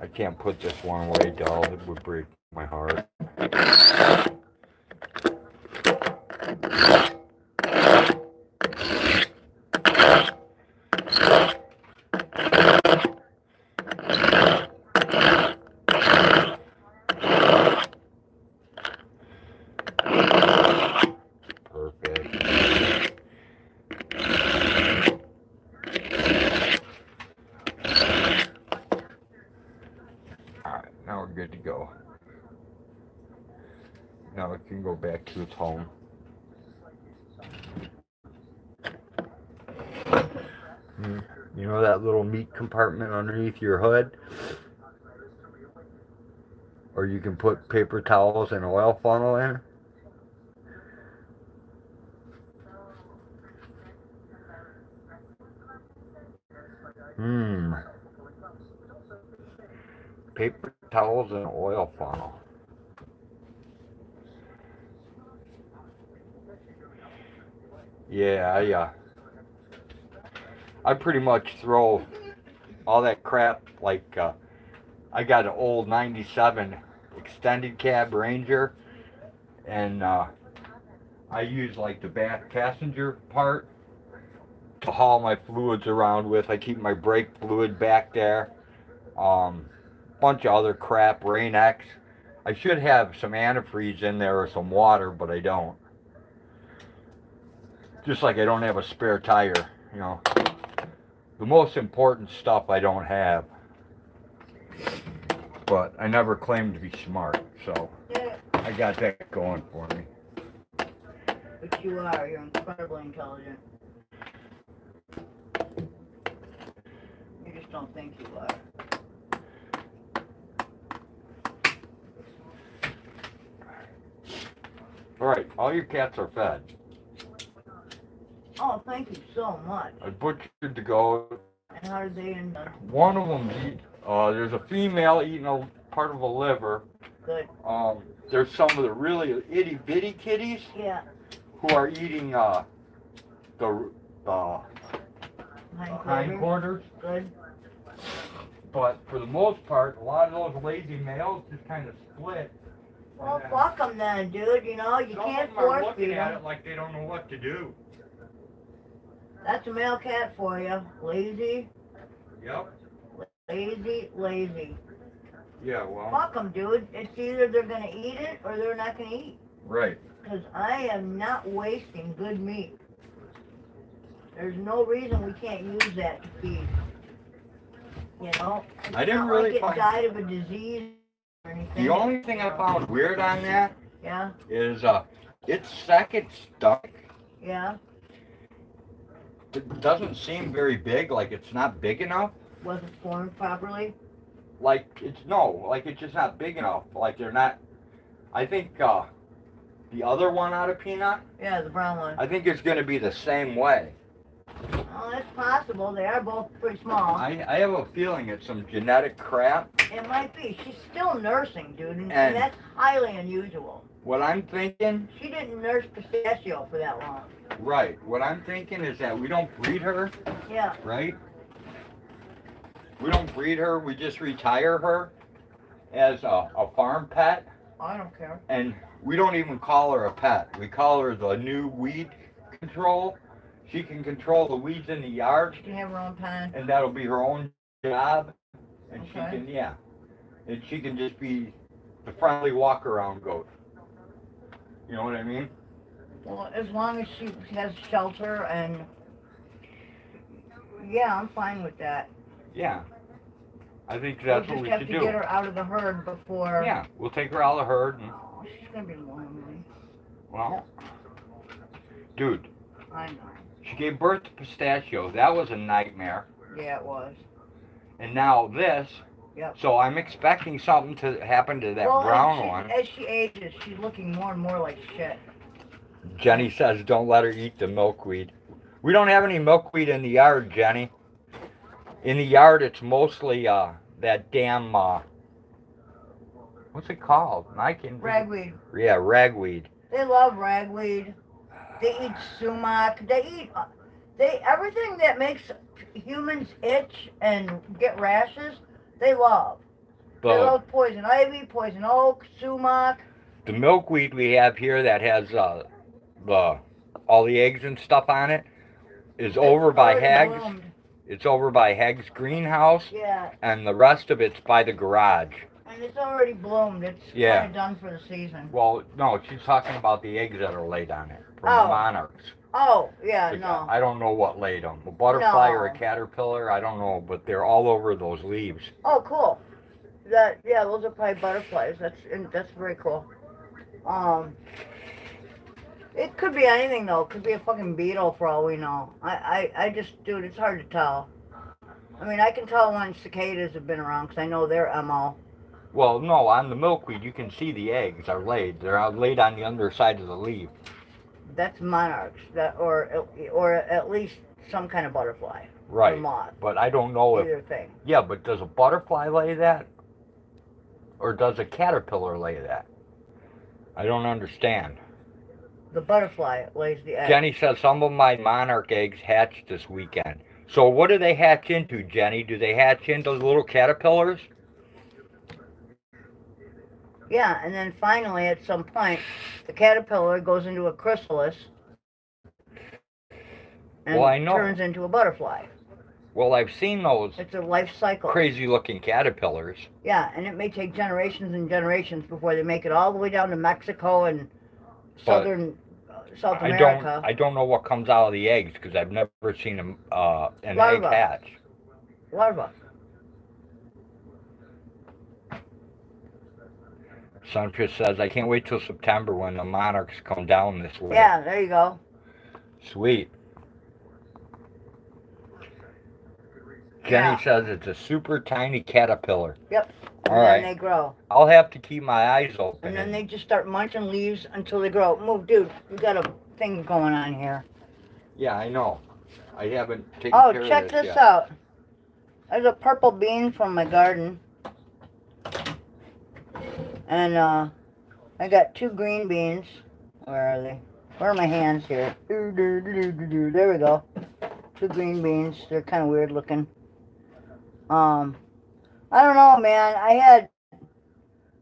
S1: I can't put this one away, doll. It would break my heart. Now we're good to go. Now it can go back to its home. You know that little meat compartment underneath your hood? Or you can put paper towels and an oil funnel in. Paper towels and oil funnel. Yeah, I pretty much throw all that crap, like, I got an old 97 extended cab Ranger, and I use like the back passenger part to haul my fluids around with. I keep my brake fluid back there. Bunch of other crap, Rain-X. I should have some antifreeze in there or some water, but I don't. Just like I don't have a spare tire, you know. The most important stuff I don't have. But I never claimed to be smart, so I got that going for me.
S2: But you are. You're incredibly intelligent. You just don't think you are.
S1: Alright, all your cats are fed.
S2: Oh, thank you so much.
S1: I butchered the goat.
S2: And how did they end up?
S1: One of them eat, there's a female eating a part of a liver.
S2: Good.
S1: There's some of the really itty bitty kitties.
S2: Yeah.
S1: Who are eating the hindquarters.
S2: Good.
S1: But for the most part, a lot of those lazy males just kind of split.
S2: Well, fuck them then, dude. You know, you can't force feed
S1: looking at
S2: them.
S1: it like they don't know what to do.
S2: That's a male cat for you. Lazy.
S1: Yep.
S2: Lazy.
S1: Yeah, well.
S2: Fuck them, dude. It's either they're gonna eat it or they're not gonna eat.
S1: Right.
S2: Because I am not wasting good meat. There's no reason we can't use that to feed. You know? It's
S1: I didn't
S2: not
S1: really
S2: like it died of a disease or anything.
S1: The only thing I found weird on that
S2: Yeah?
S1: is its second stomach.
S2: Yeah?
S1: It doesn't seem very big, like it's not big enough.
S2: Wasn't formed properly?
S1: Like it's just not big enough. Like they're not. I think the other one out of Peanut.
S2: Yeah, the brown one.
S1: I think it's going to be the same way.
S2: Oh, that's possible. They are both pretty small.
S1: I have a feeling it's some genetic crap.
S2: It might be. She's still nursing, dude, and that's highly unusual.
S1: What I'm thinking.
S2: She didn't nurse Pistachio for that long.
S1: Right. What I'm thinking is that we don't breed her.
S2: Yeah.
S1: Right. We don't breed her. We just retire her as a farm pet.
S2: I don't care.
S1: And we don't even call her a pet. We call her the new weed control. She can control the weeds in the yard.
S2: She can have her own pen.
S1: And that'll be her own job. And
S2: okay.
S1: she can, yeah. And she can just be the friendly walk-around goat. You know what I mean?
S2: Well, as long as she has shelter and... Yeah, I'm fine with that.
S1: Yeah. I think that's what we should do.
S2: We just have to get her out of the herd before...
S1: Yeah, we'll take her out of the herd. And...
S2: Oh, she's going to be lonely.
S1: Well, dude.
S2: I know.
S1: She gave birth to Pistachio. That was a nightmare.
S2: Yeah, it was.
S1: And now this.
S2: Yep.
S1: So I'm expecting something to happen to that brown one.
S2: As she ages, she's looking more and more like shit.
S1: Jenny says don't let her eat the milkweed. We don't have any milkweed in the yard, Jenny. In the yard, it's mostly that damn, what's it called?
S2: Ragweed.
S1: Yeah, ragweed.
S2: They love ragweed. They eat sumac. They eat everything that makes humans itch and get rashes. They love. They love poison ivy, poison oak, sumac.
S1: The milkweed we have here that has all the eggs and stuff on it is over by Hagg's. It's over by Hagg's greenhouse.
S2: Yeah. And
S1: the rest of it's by the garage.
S2: And it's already bloomed. It's kind of done for the season.
S1: Well, no, she's talking about the eggs that are laid on it from the monarchs.
S2: Oh, yeah, no.
S1: I don't know what laid them. A butterfly or a caterpillar, I don't know, but they're all over those leaves.
S2: Oh, cool. Yeah, those are probably butterflies. That's very cool. It could be anything though. It could be a fucking beetle for all we know. I just, dude, it's hard to tell. I mean, I can tell when cicadas have been around because I know their MO.
S1: Well, no, on the milkweed you can see the eggs are laid. They're laid on the underside of the leaf.
S2: That's monarchs, or at least some kind of butterfly.
S1: Right.
S2: Or moth.
S1: But I don't know if...
S2: Either thing.
S1: Yeah, but does a butterfly lay that? Or does a caterpillar lay that? I don't understand.
S2: The butterfly lays the egg.
S1: Jenny says some of my monarch eggs hatched this weekend. So what do they hatch into, Jenny? Do they hatch into little caterpillars?
S2: Yeah, and then finally at some point, the caterpillar goes into a chrysalis and
S1: Well, I know.
S2: turns into a butterfly.
S1: Well, I've seen those
S2: It's a life cycle.
S1: crazy looking caterpillars.
S2: Yeah, and it may take generations and generations before they make it all the way down to Mexico and southern South America.
S1: I don't know what comes out of the eggs because I've never seen an egg
S2: Larva.
S1: hatch.
S2: Larva.
S1: Sunfish says, I can't wait till September when the monarchs come down this way.
S2: Yeah, there you go.
S1: Sweet. Jenny says it's a super tiny caterpillar.
S2: Yep. And
S1: All
S2: then
S1: right.
S2: they grow.
S1: I'll have to keep my eyes open.
S2: And then they just start munching leaves until they grow. Move, dude. We got a thing going on here.
S1: Yeah, I know. I haven't taken
S2: Oh,
S1: care of
S2: check
S1: this
S2: this
S1: yet.
S2: out. There's a purple bean from my garden. And I got 2 green beans. Where are they? Where are my hands here? There we go. 2 green beans. They're kind of weird looking. I don't know, man.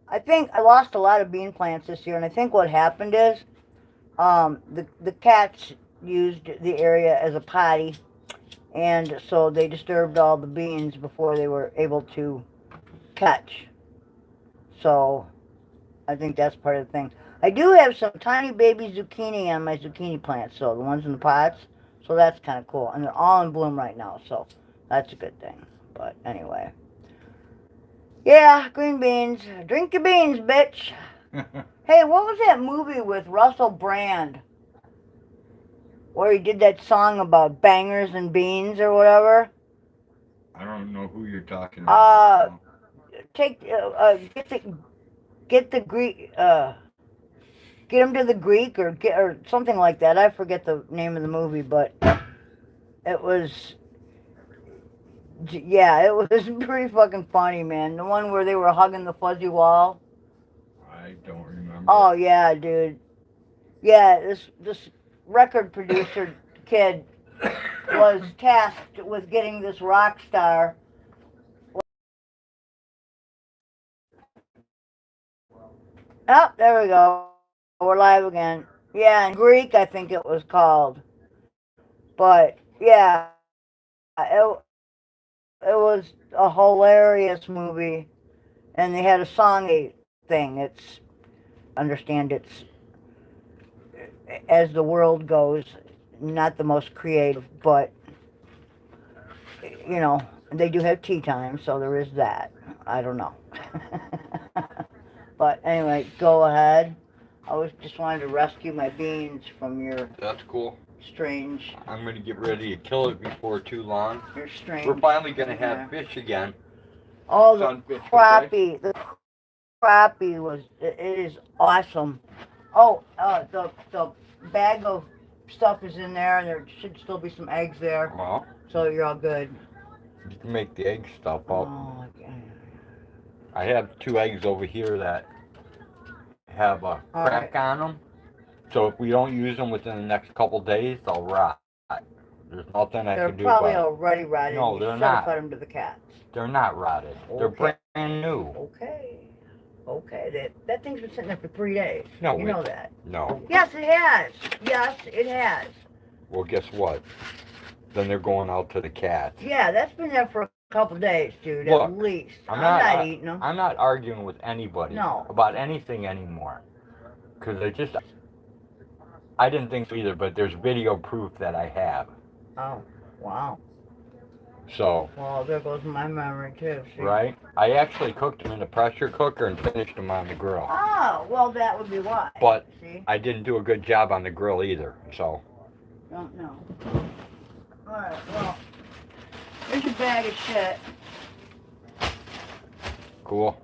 S2: I think I lost a lot of bean plants this year, and I think what happened is the cats used the area as a potty, and so they disturbed all the beans before they were able to catch. So I think that's part of the thing. I do have some tiny baby zucchini on my zucchini plants, so the ones in the pots, so that's kind of cool. And they're all in bloom right now, so that's a good thing. But anyway. Yeah, green beans. Drink your beans, bitch. Hey, what was that movie with Russell Brand? Where he did that song about bangers and beans or whatever?
S1: I don't know who you're talking about.
S2: Get the Greek, get him to the Greek or something like that. I forget the name of the movie, but it was, yeah, it was pretty fucking funny, man. The one where they were hugging the fuzzy wall.
S1: I don't remember.
S2: Oh yeah, dude. Yeah, this record producer kid was tasked with getting this rock star. Oh, there we go. We're live again. Yeah, in Greek, I think it was called. But, yeah, it was a hilarious movie. And they had a song thing. Understand it's, as the world goes, not the most creative, but, you know, they do have tea time, so there is that. I don't know. But anyway, go ahead. I just wanted to rescue my beans from your...
S1: That's cool.
S2: Strange.
S1: I'm going to get ready to kill it before too long.
S2: You're strange.
S1: We're finally going to have fish again.
S2: Oh, the crappie. The crappie was... It is awesome. Oh, the bag of stuff is in there, and there should still be some eggs there.
S1: Well,
S2: so you're all good.
S1: You can make the egg stuff up.
S2: Oh, okay.
S1: I have 2 eggs over here that have a crack on them. So if we don't use them within the next couple days, they'll rot. There's nothing I can do about it.
S2: They're probably already rotted.
S1: No, they're not.
S2: Fed them to the cats.
S1: They're not rotted. Okay. They're brand new.
S2: Okay. Okay. That thing's been sitting there for 3 days.
S1: No,
S2: you know that.
S1: No.
S2: Yes, it has. Yes, it has.
S1: Well, guess what? Then they're going out to the cats.
S2: Yeah, that's been there for a couple days, dude.
S1: Look,
S2: at least.
S1: I'm
S2: not eating them.
S1: I'm not arguing with anybody about anything anymore. Because I didn't think so either, but there's video proof that I have.
S2: Oh, wow.
S1: So.
S2: Well, there goes my memory, too. See?
S1: Right? I actually cooked them in the pressure cooker and finished them on the grill.
S2: Oh, well, that would be why.
S1: But I didn't do a good job on the grill either, so.
S2: Don't know. Alright, well, here's your bag of shit.
S1: Cool.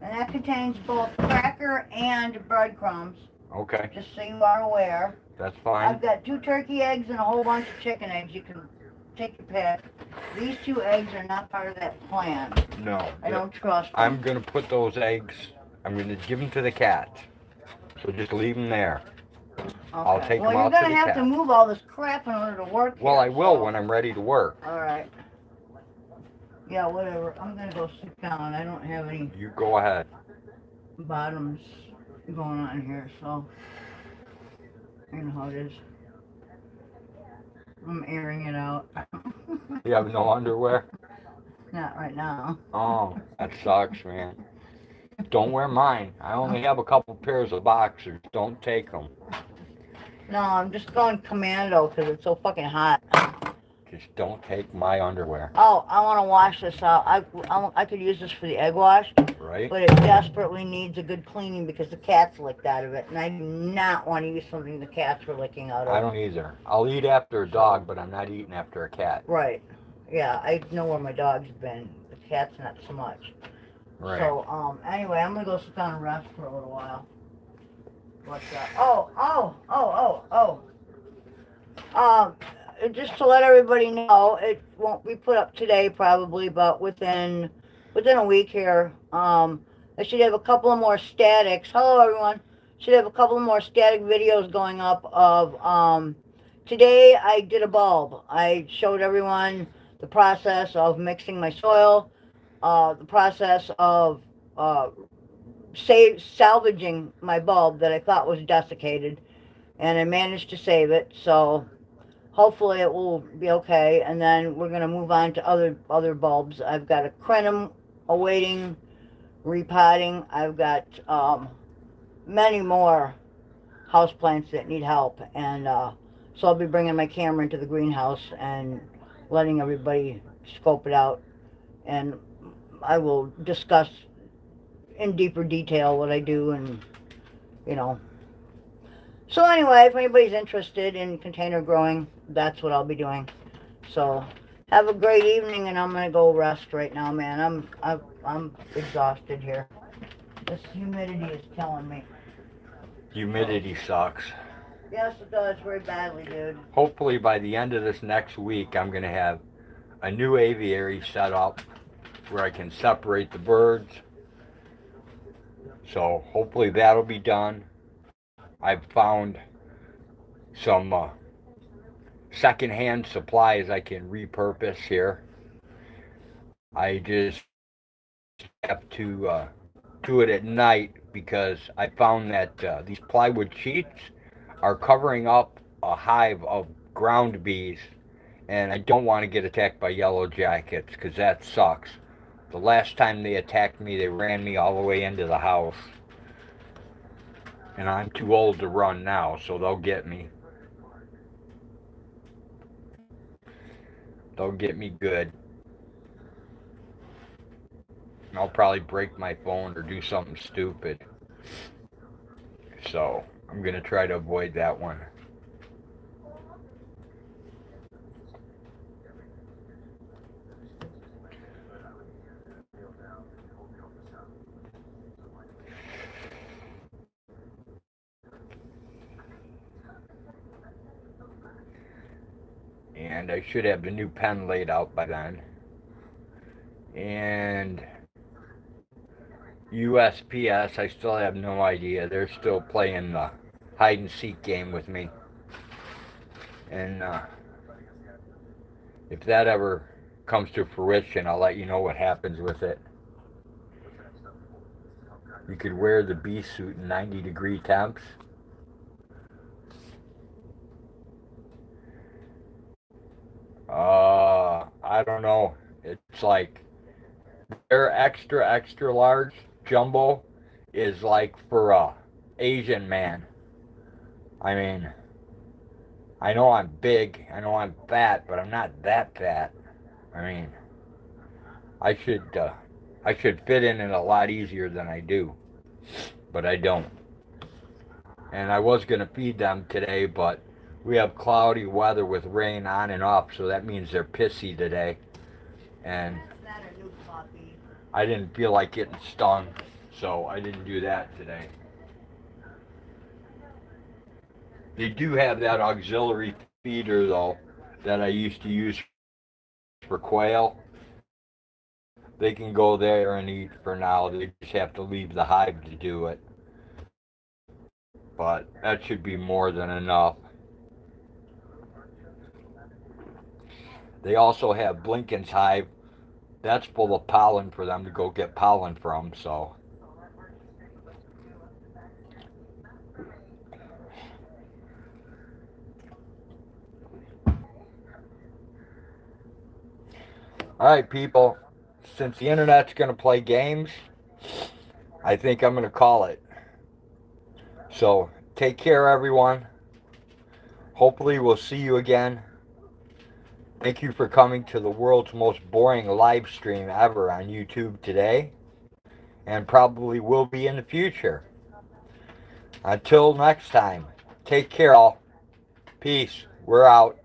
S2: And that contains both cracker and breadcrumbs.
S1: Okay,
S2: Just so you are aware.
S1: that's
S2: I've
S1: fine.
S2: got 2 turkey eggs and a whole bunch of chicken eggs. You can take your pick. These 2 eggs are not part of that plan.
S1: No.
S2: I don't trust them.
S1: I'm going to put those eggs, I'm going to give them to the cat. So just leave them there.
S2: Okay.
S1: I'll take
S2: well,
S1: them
S2: you're
S1: out to
S2: gonna
S1: the
S2: have
S1: cat.
S2: to move all this crap in order to work
S1: Well,
S2: here,
S1: I will
S2: so.
S1: when I'm ready to work.
S2: All right. Yeah, whatever. I'm gonna go sit down. I don't have any
S1: You go ahead.
S2: bottoms going on here, so you know how it is. I'm airing it out.
S1: You have no underwear?
S2: Not right now.
S1: Oh, that sucks, man. Don't wear mine. I only have a couple pairs of boxers. Don't take them.
S2: No, I'm just going commando because it's so fucking hot.
S1: Just don't take my underwear.
S2: Oh, I want to wash this out. I could use this for the egg wash,
S1: Right?
S2: but it desperately needs a good cleaning because the cats licked out of it, and I do not want to use something the cats were licking out of.
S1: I don't either. I'll eat after a dog, but I'm not eating after a cat.
S2: Right. Yeah, I know where my dog's been. The cat's not so much.
S1: Right.
S2: So, anyway, I'm gonna go sit down and rest for a little while. What's that? Just to let everybody know, it won't be put up today probably, but within a week here, I should have a couple of more statics. Hello, everyone. Should have a couple of more static videos going up of, today I did a bulb. I showed everyone the process of mixing my soil, the process of, salvaging my bulb that I thought was desiccated, and I managed to save it, so hopefully it will be okay. And then we're going to move on to other bulbs. I've got a crenum awaiting repotting. I've got many more houseplants that need help, and so I'll be bringing my camera into the greenhouse and letting everybody scope it out, and I will discuss in deeper detail what I do, and you know. So anyway, if anybody's interested in container growing, that's what I'll be doing. So have a great evening, and I'm gonna go rest right now, man. I'm exhausted here. This humidity is killing me.
S1: Humidity sucks.
S2: Yes, it does very badly, dude.
S1: Hopefully by the end of this next week, I'm going to have a new aviary set up where I can separate the birds. So hopefully that'll be done. I've found some secondhand supplies I can repurpose here. I just have to do it at night because I found that these plywood sheets are covering up a hive of ground bees, and I don't want to get attacked by yellow jackets because that sucks. The last time they attacked me, they ran me all the way into the house. And I'm too old to run now, so they'll get me. They'll get me good. I'll probably break my phone or do something stupid. So, I'm going to try to avoid that one. And I should have the new pen laid out by then. And USPS, I still have no idea. They're still playing the hide and seek game with me. And if that ever comes to fruition, I'll let you know what happens with it. You could wear the bee suit in 90-degree temps. I don't know. It's like their extra large jumbo is like for a Asian man. I mean, I know I'm big, I know I'm fat, but I'm not that fat. I mean, I should fit in it a lot easier than I do, but I don't. And I was gonna feed them today, but we have cloudy weather with rain on and off, so that means they're pissy today. And I didn't feel like getting stung, so I didn't do that today. They do have that auxiliary feeder though that I used to use for quail. They can go there and eat for now. They just have to leave the hive to do it. But that should be more than enough. They also have Blinken's hive. That's full of pollen for them to go get pollen from, so. Alright, people. Since the internet's going to play games, I think I'm going to call it. So, take care, everyone. Hopefully, we'll see you again. Thank you for coming to the world's most boring live stream ever on YouTube today, and probably will be in the future. Until next time, take care, all. Peace. We're out.